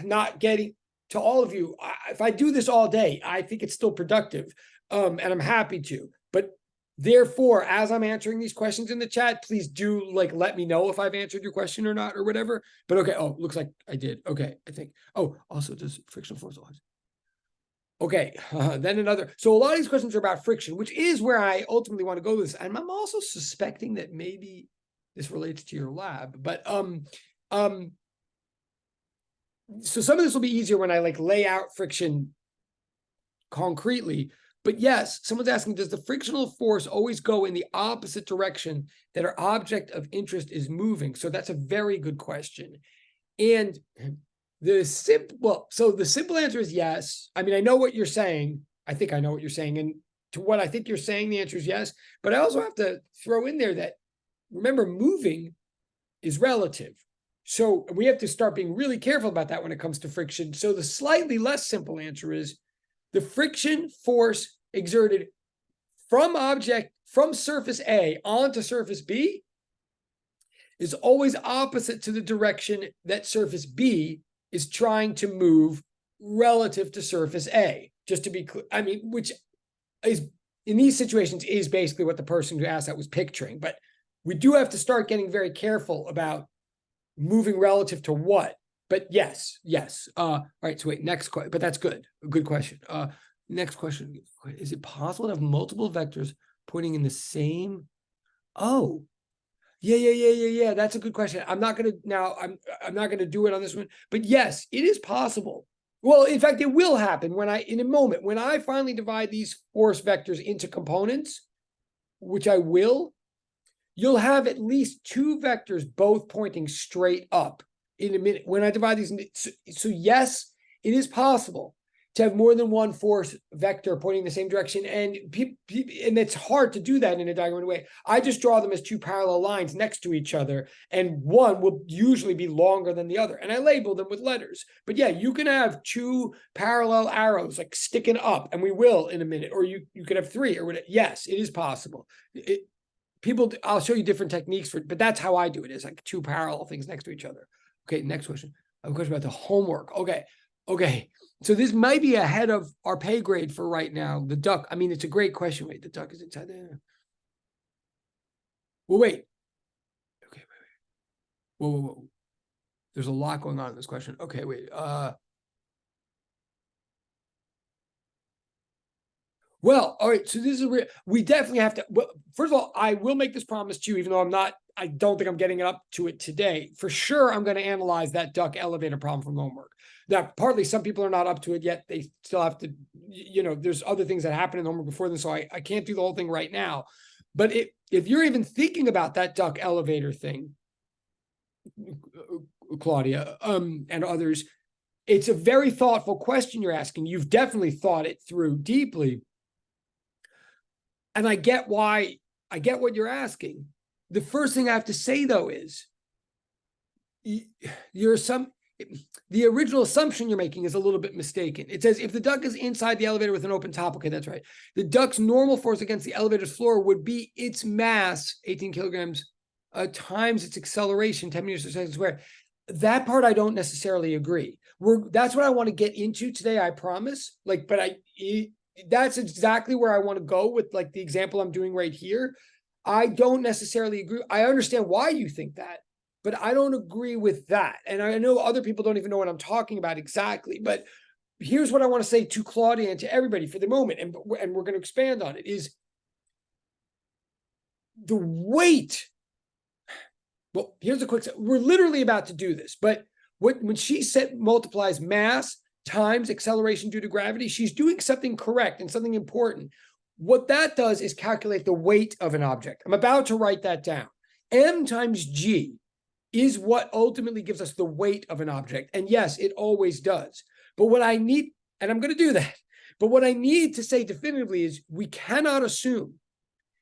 not getting to all of you, if I do this all day, I think it's still productive, and I'm happy to. But therefore, as I'm answering these questions in the chat, please do like let me know if I've answered your question or not or whatever. But okay, oh, looks like I did. Okay, I think. Oh, also, does frictional force always? Okay, then another. So a lot of these questions are about friction, which is where I ultimately want to go with this. And I'm also suspecting that maybe this relates to your lab, but so some of this will be easier when I like lay out friction concretely. But yes, someone's asking, does the frictional force always go in the opposite direction that our object of interest is moving? So that's a very good question. And the simple answer is yes. I mean, I know what you're saying. I think I know what you're saying. And to what I think you're saying, the answer is yes. But I also have to throw in there that, remember, moving is relative. So we have to start being really careful about that when it comes to friction. So the slightly less simple answer is the friction force exerted from surface A onto surface B is always opposite to the direction that surface B is trying to move relative to surface A. Just to be clear, I mean, which is in these situations is basically what the person who asked that was picturing. But we do have to start getting very careful about moving relative to what. But yes. All right, so wait, next question. But that's good. A good question. Next question. Is it possible to have multiple vectors pointing in the same? Oh, yeah. That's a good question. I'm not gonna do it on this one, but yes, it is possible. Well, in fact, it will happen in a moment, when I finally divide these force vectors into components, which I will, you'll have at least two vectors both pointing straight up in a minute. When I divide these, so yes, it is possible to have more than one force vector pointing in the same direction. And it's hard to do that in a diagram way. I just draw them as two parallel lines next to each other, and one will usually be longer than the other. And I label them with letters. But yeah, you can have two parallel arrows like sticking up, and we will in a minute, or you could have three or whatever. Yes, it is possible. I'll show you different techniques but that's how I do it, is like two parallel things next to each other. Okay, next question. I have a question about the homework. Okay. So this might be ahead of our pay grade for right now. The duck, I mean, it's a great question. Wait, the duck is inside there. Well, wait. Okay, wait. Whoa. There's a lot going on in this question. Okay, wait. Well, all right. So this is we definitely have to. Well, first of all, I will make this promise to you, even though I don't think I'm getting up to it today. For sure, I'm going to analyze that duck elevator problem from homework. Now, partly some people are not up to it yet. They still have to, there's other things that happen in homework before this, so I can't do the whole thing right now. But if you're even thinking about that duck elevator thing, Claudia, and others, it's a very thoughtful question you're asking. You've definitely thought it through deeply. And I get what you're asking. The first thing I have to say, though, is the original assumption you're making is a little bit mistaken. It says if the duck is inside the elevator with an open top, okay, that's right. The duck's normal force against the elevator's floor would be its mass, 18 kilograms, times its acceleration, 10 meters per second squared. That part I don't necessarily agree. That's what I want to get into today, I promise. That's exactly where I want to go with like the example I'm doing right here. I don't necessarily agree. I understand why you think that, but I don't agree with that. And I know other people don't even know what I'm talking about exactly, but here's what I want to say to Claudia and to everybody for the moment, and we're going to expand on it, is the weight. Well, here's a quick, we're literally about to do this, but when she multiplies mass times acceleration due to gravity, she's doing something correct and something important. What that does is calculate the weight of an object. I'm about to write that down. M times G is what ultimately gives us the weight of an object. And yes, it always does. But what I need, and I'm going to do that, but what I need to say definitively is we cannot assume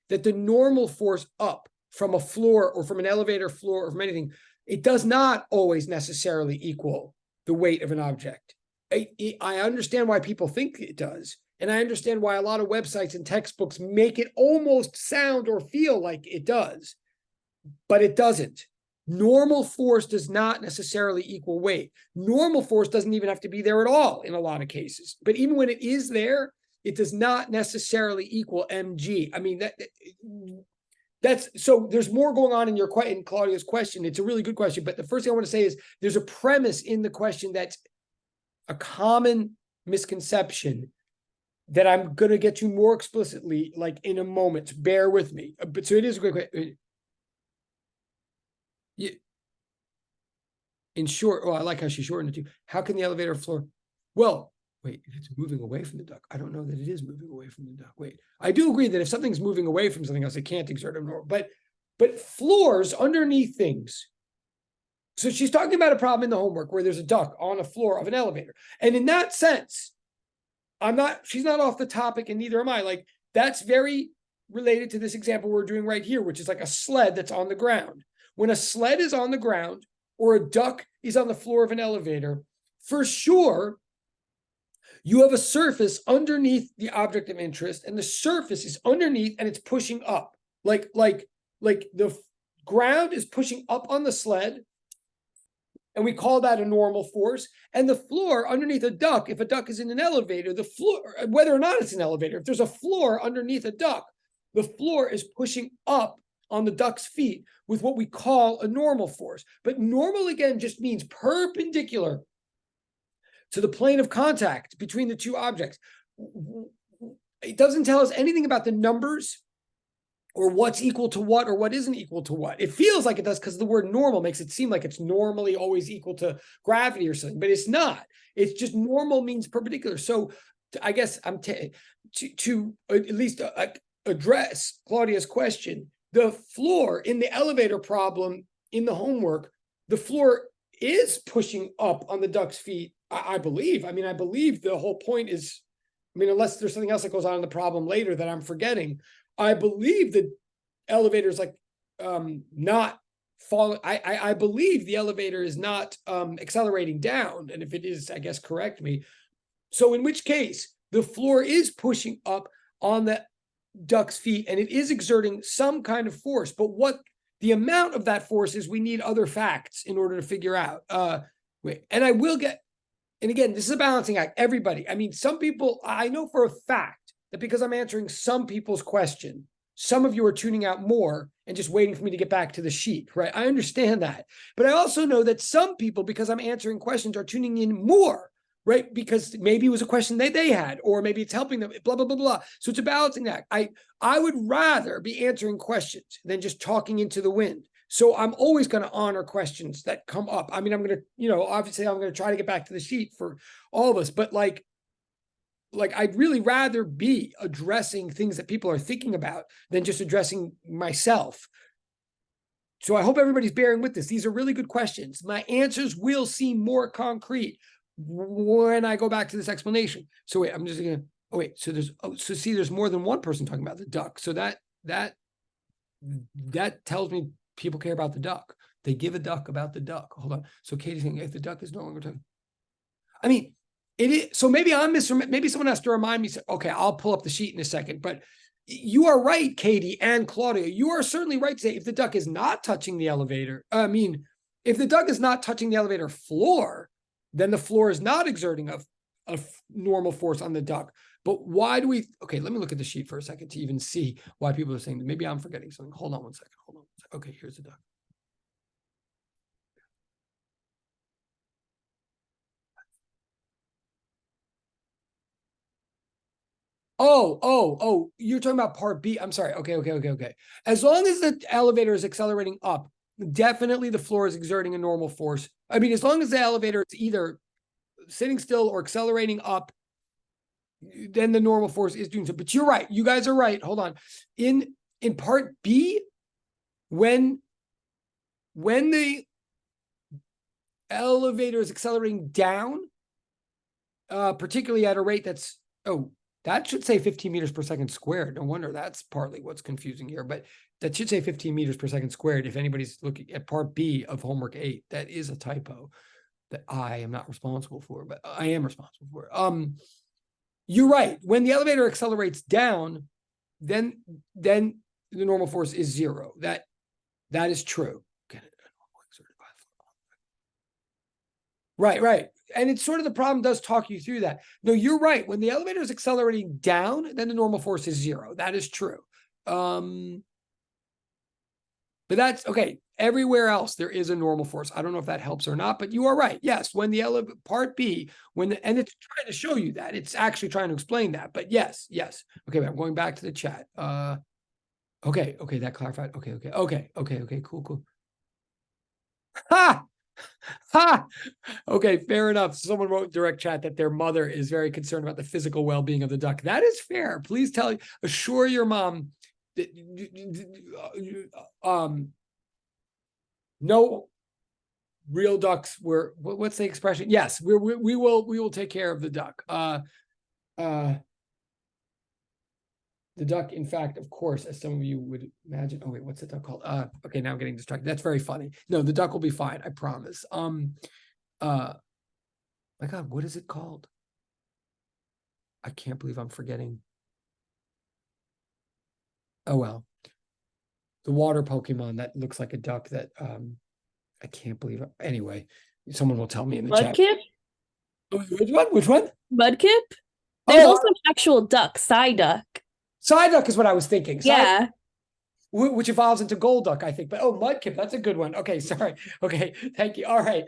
that the normal force up from a floor or from an elevator floor or from anything, it does not always necessarily equal the weight of an object. I understand why people think it does. And I understand why a lot of websites and textbooks make it almost sound or feel like it does, but it doesn't. Normal force does not necessarily equal weight. Normal force doesn't even have to be there at all in a lot of cases. But even when it is there, it does not necessarily equal mg. I mean, that's so there's more going on in in Claudia's question. It's a really good question. But the first thing I want to say is there's a premise in the question that's a common misconception that I'm going to get to more explicitly, like in a moment. Bear with me. But so it is a great question. Yeah. In short, oh, I like how she shortened it too. How can the elevator floor? Well, wait, if it's moving away from the duct, I don't know that it is moving away from the duct. Wait, I do agree that if something's moving away from something else, it can't exert a normal. But floors underneath things. So she's talking about a problem in the homework where there's a duct on a floor of an elevator. And in that sense, she's not off the topic and neither am I. Like that's very related to this example we're doing right here, which is like a sled that's on the ground. When a sled is on the ground or a duct is on the floor of an elevator, for sure, you have a surface underneath the object of interest, and the surface is underneath and it's pushing up. Like the ground is pushing up on the sled, and we call that a normal force. And the floor underneath a duct, if a duct is in an elevator, the floor, whether or not it's an elevator, if there's a floor underneath a duct, the floor is pushing up on the duct's feet with what we call a normal force. But normal, again, just means perpendicular to the plane of contact between the two objects. It doesn't tell us anything about the numbers or what's equal to what or what isn't equal to what. It feels like it does because the word normal makes it seem like it's normally always equal to gravity or something, but it's not. It's just normal means perpendicular. So I guess I'm to at least address Claudia's question, the floor in the elevator problem in the homework, the floor is pushing up on the duck's feet, I believe. I mean, I believe the whole point is, I mean, unless there's something else that goes on in the problem later that I'm forgetting, I believe the elevator is like not falling. I believe the elevator is not accelerating down. And if it is, I guess, correct me. So in which case, the floor is pushing up on the duck's feet and it is exerting some kind of force. But what the amount of that force is, we need other facts in order to figure out. And I will get, and again, this is a balancing act. Everybody, I mean, some people, I know for a fact that because I'm answering some people's question, some of you are tuning out more and just waiting for me to get back to the sheet, right? I understand that. But I also know that some people, because I'm answering questions, are tuning in more, right? Because maybe it was a question that they had, or maybe it's helping them, blah, blah, blah, blah. So it's a balancing act. I would rather be answering questions than just talking into the wind. So I'm always going to honor questions that come up. I mean, I'm going to, obviously I'm going to try to get back to the sheet for all of us, but like I'd really rather be addressing things that people are thinking about than just addressing myself. So I hope everybody's bearing with this. These are really good questions. My answers will seem more concrete when I go back to this explanation. So wait, I'm just going to, so see, there's more than one person talking about the duck. So that tells me people care about the duck. They give a duck about the duck. Hold on. So Katie's saying if the duck is no longer talking, I mean, it is. So maybe maybe someone has to remind me. Okay, I'll pull up the sheet in a second. But you are right, Katie and Claudia. You are certainly right to say if the duck is not touching the elevator. I mean, if the duck is not touching the elevator floor, then the floor is not exerting a normal force on the duck. But why do we? Okay, let me look at the sheet for a second to even see why people are saying that. Maybe I'm forgetting something. Hold on one second. Okay, here's the duck. Oh, you're talking about part B. I'm sorry. Okay. As long as the elevator is accelerating up, definitely the floor is exerting a normal force. I mean, as long as the elevator is either sitting still or accelerating up, then the normal force is doing so. But you're right. You guys are right. Hold on. In part B, when the elevator is accelerating down, particularly at a rate that's, that should say 15 meters per second squared. No wonder that's partly what's confusing here, but that should say 15 meters per second squared. If anybody's looking at part B of homework 8, that is a typo that I am not responsible for, but I am responsible for. You're right. When the elevator accelerates down, then the normal force is 0. That is true. Right. And it's sort of the problem does talk you through that. No, you're right. When the elevator is accelerating down, then the normal force is 0. That is true. But that's okay. Everywhere else, there is a normal force. I don't know if that helps or not, but you are right. Yes, when the part B, and it's trying to show you that. It's actually trying to explain that. But yes. Okay, I'm going back to the chat. Okay, that clarified. Okay, cool. Ha! Ha! Okay, fair enough. Someone wrote in direct chat that their mother is very concerned about the physical well-being of the duck. That is fair. Please assure your mom that no real ducks were, what's the expression? Yes, we will take care of the duck. The duck, in fact, of course, as some of you would imagine. Oh wait, what's the duck called? Okay, now I'm getting distracted. That's very funny. No, the duck will be fine. I promise. My God, what is it called? I can't believe I'm forgetting. Oh well, the water Pokemon that looks like a duck that I can't believe it. Anyway, someone will tell me in the chat. Mudkip? Which one? Mudkip? There's Oh, also an actual duck, Psyduck. Psyduck is what I was thinking. Yeah. Which evolves into Golduck, I think. But Mudkip, that's a good one. Okay, sorry. Okay, thank you. All right.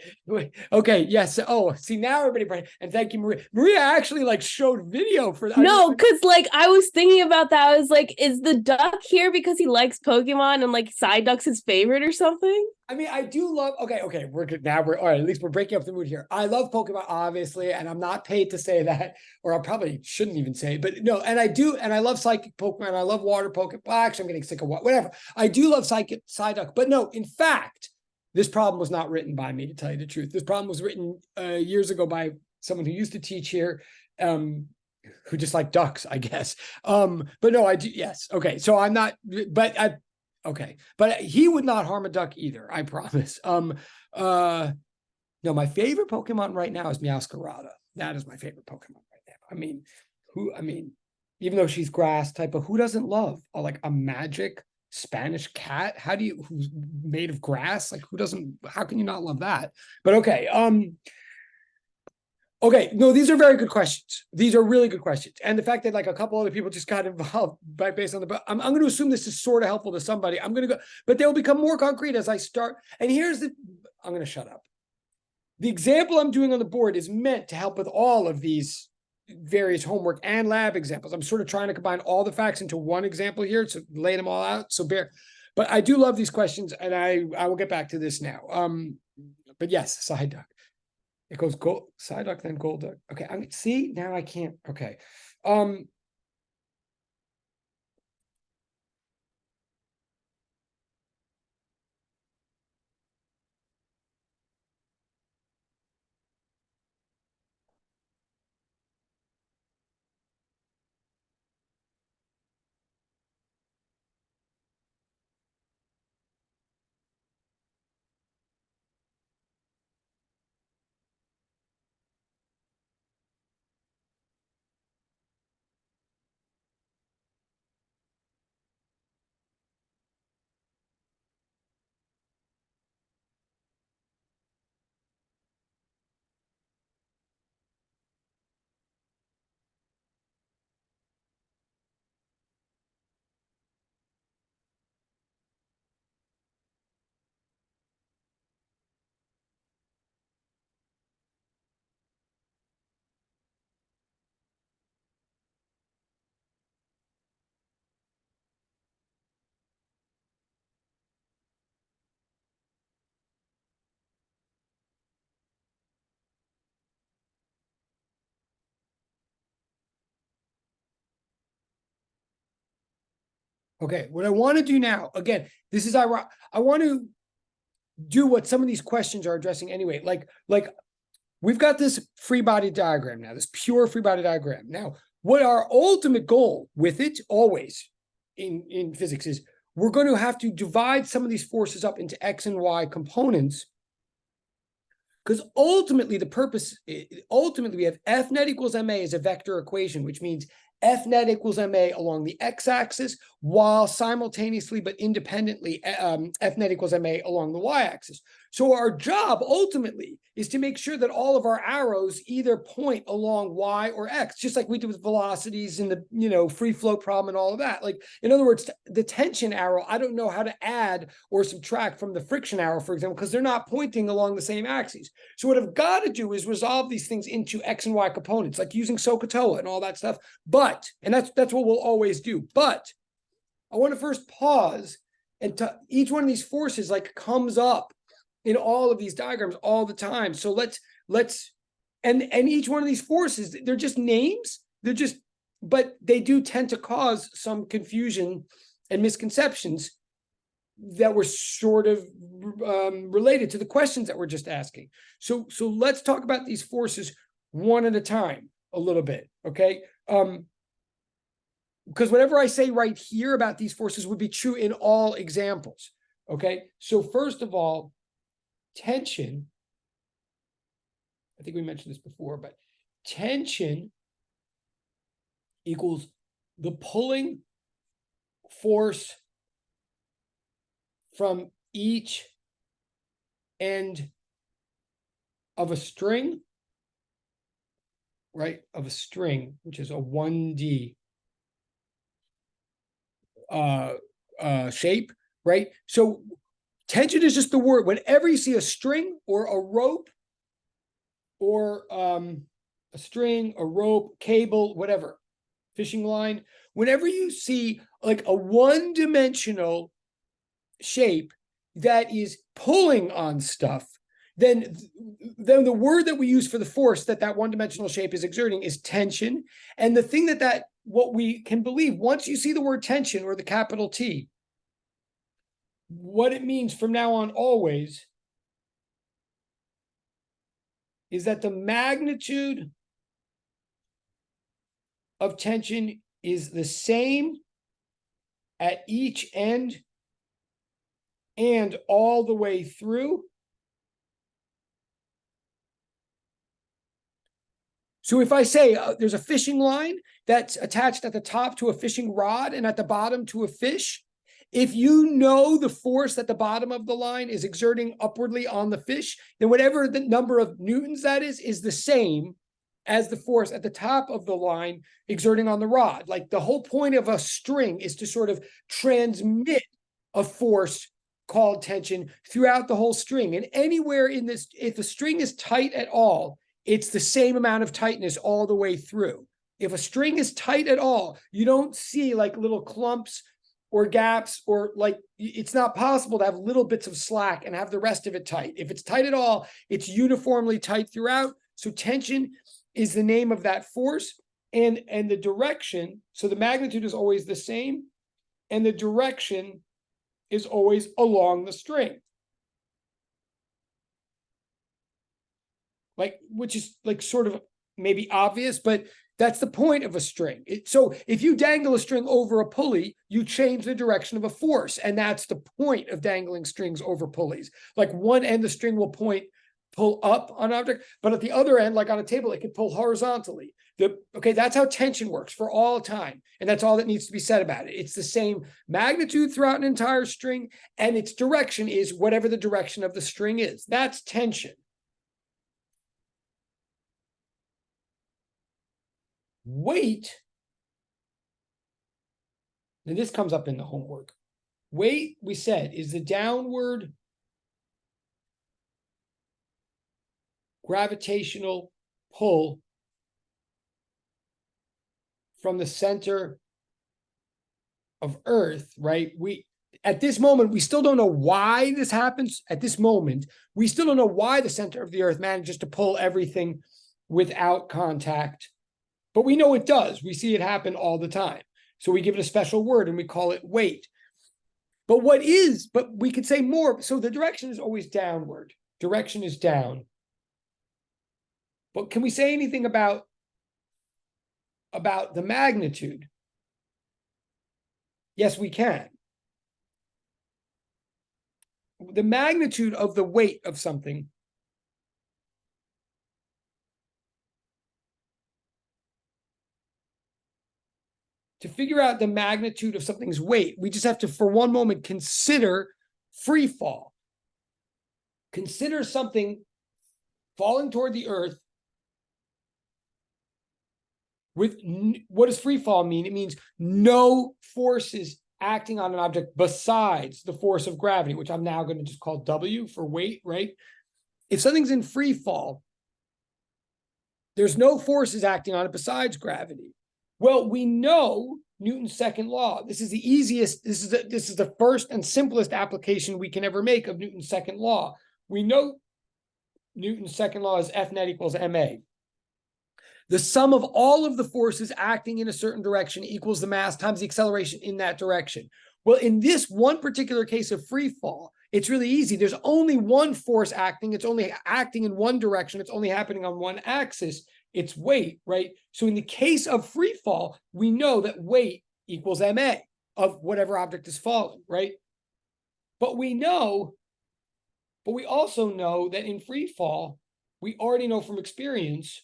Okay, yes. Oh, see now everybody, and thank you, Maria. Maria actually showed video for that. No, because I was thinking about that. I was like, is the duck here because he likes Pokemon and Psyduck's his favorite or something? I mean, I do love. Okay, we're good now. We're all right. At least we're breaking up the mood here. I love Pokemon, obviously, and I'm not paid to say that, or I probably shouldn't even say it. But no, and I do, and I love Psychic Pokemon. I love Water Pokemon. Well, actually, I'm getting sick of whatever. I do love Psyduck, but no, in fact, this problem was not written by me. To tell you the truth, this problem was written years ago by someone who used to teach here, who just liked ducks, I guess. But no, I do. Yes, okay. So I'm not, but I. Okay, but he would not harm a duck either, I promise. No, my favorite Pokemon right now is Meowscarada. That is my favorite Pokemon right now. I mean, even though she's grass type, but who doesn't love a magic Spanish cat? Who's made of grass? Who doesn't? How can you not love that? But okay, okay, no, these are very good questions. These are really good questions. And the fact that a couple other people just got involved based on I'm going to assume this is sort of helpful to somebody. I'm going to go, but they'll become more concrete as I start. And I'm going to shut up. The example I'm doing on the board is meant to help with all of these various homework and lab examples. I'm sort of trying to combine all the facts into one example here to lay them all out. So but I do love these questions, and I will get back to this now. But yes, side duck. It goes Psyduck, then Golduck. Okay, see now I can't. Okay, Okay, what I want to do now, again, this is I want to do what some of these questions are addressing anyway. Like we've got this free body diagram now, this pure free body diagram. Now, what our ultimate goal with it always in physics is we're going to have to divide some of these forces up into X and Y components. Because ultimately, ultimately we have F net equals ma as a vector equation, which means F net equals ma along the x-axis, while simultaneously but independently F net equals ma along the y-axis. So our job ultimately is to make sure that all of our arrows either point along y or x, just like we did with velocities in the free flow problem and all of that. Like, in other words, the tension arrow, I don't know how to add or subtract from the friction arrow, for example, because they're not pointing along the same axes. So what I've got to do is resolve these things into x and y components, like using SOHCAHTOA and all that stuff. And that's what we'll always do. But I want to first pause, and each one of these forces like comes up in all of these diagrams all the time. So let's and each one of these forces, they're just names. But they do tend to cause some confusion and misconceptions that were sort of related to the questions that we're just asking. So let's talk about these forces one at a time a little bit, okay? Because whatever I say right here about these forces would be true in all examples, okay? So first of all, tension, I think we mentioned this before, but tension equals the pulling force from each end of a string, right? Of a string, which is a 1D shape, right? So tension is just the word. Whenever you see a string or a rope or a string, a rope, cable, whatever, fishing line, whenever you see like a one-dimensional shape that is pulling on stuff, then the word that we use for the force that one-dimensional shape is exerting is tension. And the thing that what we can believe, once you see the word tension or the capital T, what it means from now on always is that the magnitude of tension is the same at each end and all the way through. So if I say there's a fishing line that's attached at the top to a fishing rod and at the bottom to a fish, if you know the force at the bottom of the line is exerting upwardly on the fish, then whatever the number of newtons that is the same as the force at the top of the line exerting on the rod. Like, the whole point of a string is to sort of transmit a force called tension throughout the whole string. And anywhere in this, if a string is tight at all, it's the same amount of tightness all the way through. If a string is tight at all, you don't see like little clumps or gaps, or like, it's not possible to have little bits of slack and have the rest of it tight. If it's tight at all, it's uniformly tight throughout. So tension is the name of that force, and the direction. So the magnitude is always the same, and the direction is always along the string. Like, which is like sort of maybe obvious, but that's the point of a string. So if you dangle a string over a pulley, you change the direction of a force. And that's the point of dangling strings over pulleys. Like, one end, the string will pull up on an object, but at the other end, like on a table, it can pull horizontally. Okay, that's how tension works for all time. And that's all that needs to be said about it. It's the same magnitude throughout an entire string, and its direction is whatever the direction of the string is. That's tension. Weight, and this comes up in the homework. Weight, we said, is the downward gravitational pull from the center of Earth, right? At this moment, we still don't know why this happens. At this moment, we still don't know why the center of the Earth manages to pull everything without contact. But we know it does. We see it happen all the time. So we give it a special word and we call it weight. But we could say more. So the direction is always downward. Direction is down. But can we say anything about the magnitude? Yes, we can. The magnitude of the weight of something to figure out the magnitude of something's weight, we just have to, for one moment, consider free fall. Consider something falling toward the earth with, what does free fall mean? It means no forces acting on an object besides the force of gravity, which I'm now going to just call W for weight, right? If something's in free fall, there's no forces acting on it besides gravity. Well, we know Newton's second law. This is the easiest, this is the first and simplest application we can ever make of Newton's second law. We know Newton's second law is F net equals ma. The sum of all of the forces acting in a certain direction equals the mass times the acceleration in that direction. Well, in this one particular case of free fall, it's really easy. There's only one force acting. It's only acting in one direction. It's only happening on one axis. It's weight, right? So in the case of free fall, we know that weight equals ma of whatever object is falling, right? But we also know that in free fall, we already know from experience,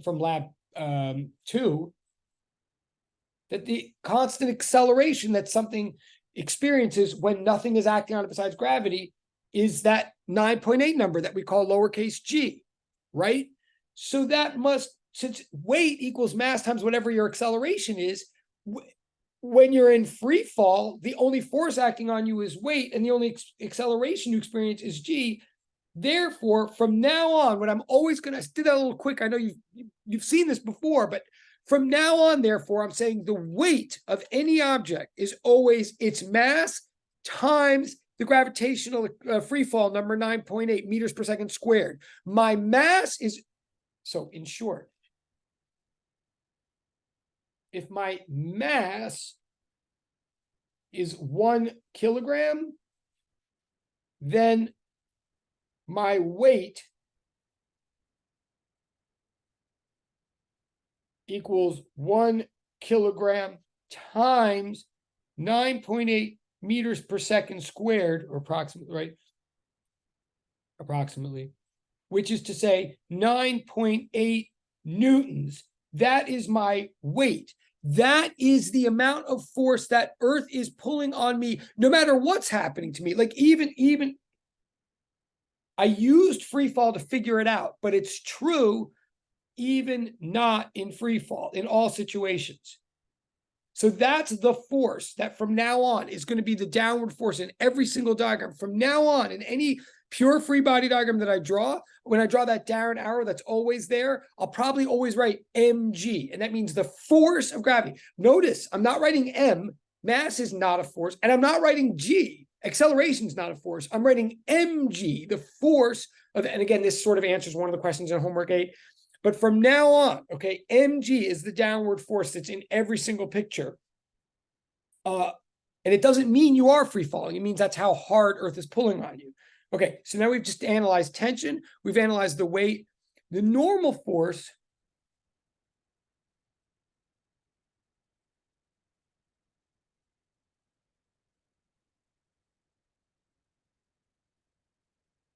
from lab 2, that the constant acceleration that something experiences when nothing is acting on it besides gravity is that 9.8 number that we call lowercase g, right? So that must, since weight equals mass times whatever your acceleration is, when you're in free fall, the only force acting on you is weight, and the only acceleration you experience is g. Therefore, from now on, what I'm always going to do that a little quick. I know you've seen this before, but from now on, therefore, I'm saying the weight of any object is always its mass times the gravitational free fall number 9.8 meters per second squared. My mass is, so in short, if my mass is 1 kilogram, then my weight equals 1 kilogram times 9.8 meters per second squared, or approximately, right? Approximately, which is to say 9.8 newtons. That is my weight. That is the amount of force that Earth is pulling on me, no matter what's happening to me. Like even I used free fall to figure it out, but it's true even not in free fall, in all situations. So that's the force that from now on is going to be the downward force in every single diagram. From now on, in any pure free body diagram that I draw, when I draw that down arrow that's always there, I'll probably always write mg, and that means the force of gravity. Notice I'm not writing m, mass is not a force, and I'm not writing g, acceleration is not a force. I'm writing mg, the force of, and again, this sort of answers one of the questions in homework 8. But from now on, okay, mg is the downward force that's in every single picture. And it doesn't mean you are free falling. It means that's how hard Earth is pulling on you. Okay, so now we've just analyzed tension. We've analyzed the weight. The normal force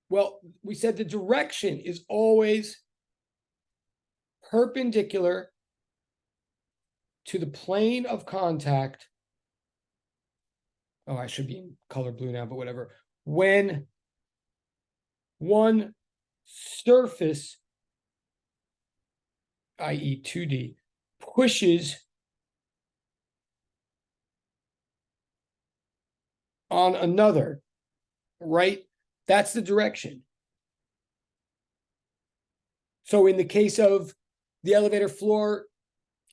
well, we said the direction is always perpendicular to the plane of contact. Oh, I should be in color blue now, but whatever. When one surface, i.e. 2D, pushes on another, right? That's the direction. So in the case of the elevator floor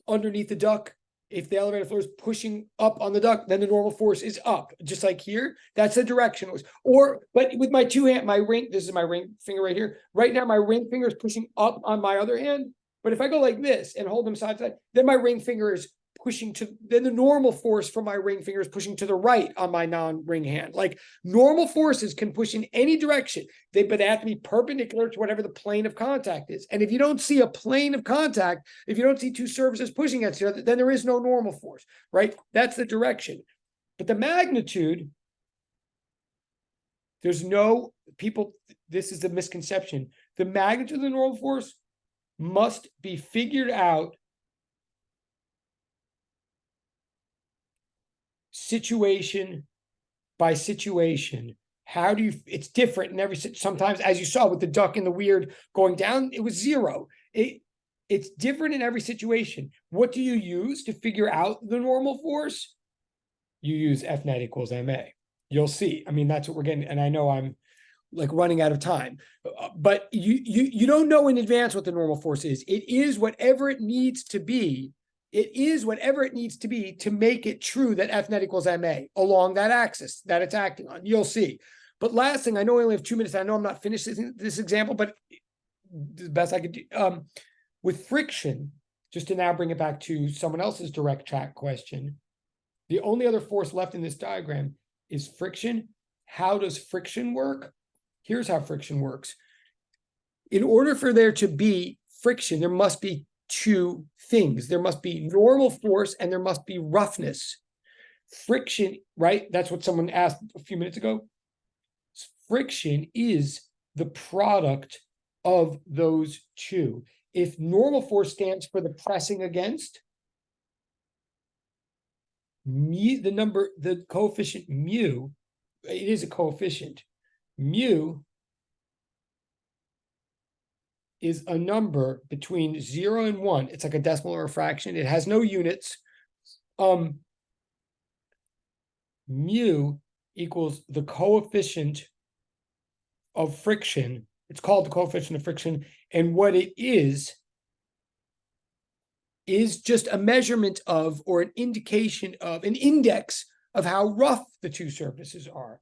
underneath the duct, if the elevator floor is pushing up on the duct, then the normal force is up, just like here. That's the direction. But with my two hand, my ring, this is my ring finger right here. Right now, my ring finger is pushing up on my other hand. But if I go like this and hold them side to side, then my ring finger is pushing to, then the normal force from my ring finger is pushing to the right on my non-ring hand. Like normal forces can push in any direction, but they have to be perpendicular to whatever the plane of contact is. And if you don't see a plane of contact, if you don't see two surfaces pushing against each other, then there is no normal force, right? That's the direction. But the magnitude, there's no, people, this is a misconception. The magnitude of the normal force must be figured out situation by situation. How do you, it's different in every, sometimes as you saw with the duck and the weird going down, it was 0. It's different in every situation. What do you use to figure out the normal force? You use F net equals MA. You'll see. I mean, that's what we're getting. And I know I'm like running out of time, but you don't know in advance what the normal force is. It is whatever it needs to be. It is whatever it needs to be to make it true that F net equals MA along that axis that it's acting on. You'll see. But last thing, I know I only have 2 minutes. I know I'm not finished this example, but the best I could do. With friction, just to now bring it back to someone else's direct chat question, the only other force left in this diagram is friction. How does friction work? Here's how friction works. In order for there to be friction, there must be 2 things. There must be normal force and there must be roughness. Friction, right? That's what someone asked a few minutes ago. Friction is the product of those 2. If normal force stands for the pressing against, mu, the coefficient mu, it is a coefficient. Mu is a number between 0 and 1. It's like a decimal or a fraction. It has no units. Mu equals the coefficient of friction. It's called the coefficient of friction. And what it is just a measurement of, or an indication of, an index of how rough the 2 surfaces are.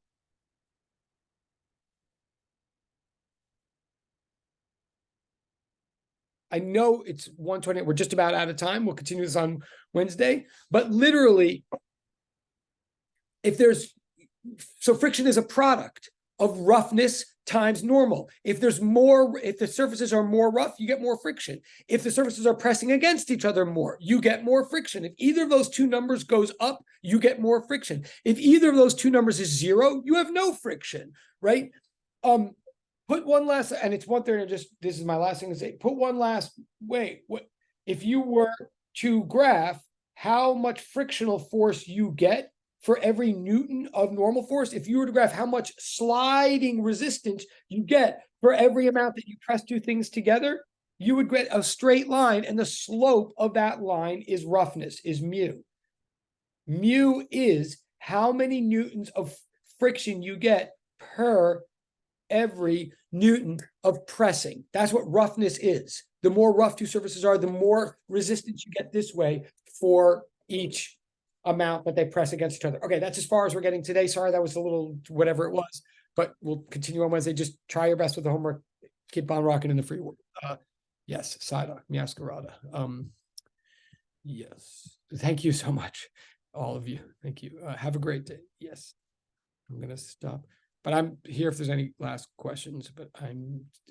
I know it's 1:20. We're just about out of time. We'll continue this on Wednesday. But literally, so friction is a product of roughness times normal. If the surfaces are more rough, you get more friction. If the surfaces are pressing against each other more, you get more friction. If either of those 2 numbers goes up, you get more friction. If either of those 2 numbers is 0, you have no friction, right? Put one last, and it's 1:30, and just, this is my last thing to say, put one last, if you were to graph how much frictional force you get for every Newton of normal force, if you were to graph how much sliding resistance you get for every amount that you press 2 things together, you would get a straight line, and the slope of that line is roughness, is mu. Mu is how many newtons of friction you get per every Newton of pressing. That's what roughness is. The more rough 2 surfaces are, the more resistance you get this way for each amount that they press against each other. Okay, that's as far as we're getting today. Sorry, that was a little whatever it was, but we'll continue on Wednesday. Just try your best with the homework. Keep on rocking in the free world. Yes, Sidoc, Miascarada. Yes, thank you so much, all of you. Thank you. Have a great day. Yes, I'm gonna stop. But I'm here if there's any last questions, but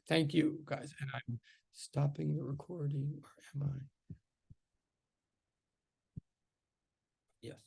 thank you guys. And I'm stopping the recording, or am I? Yes.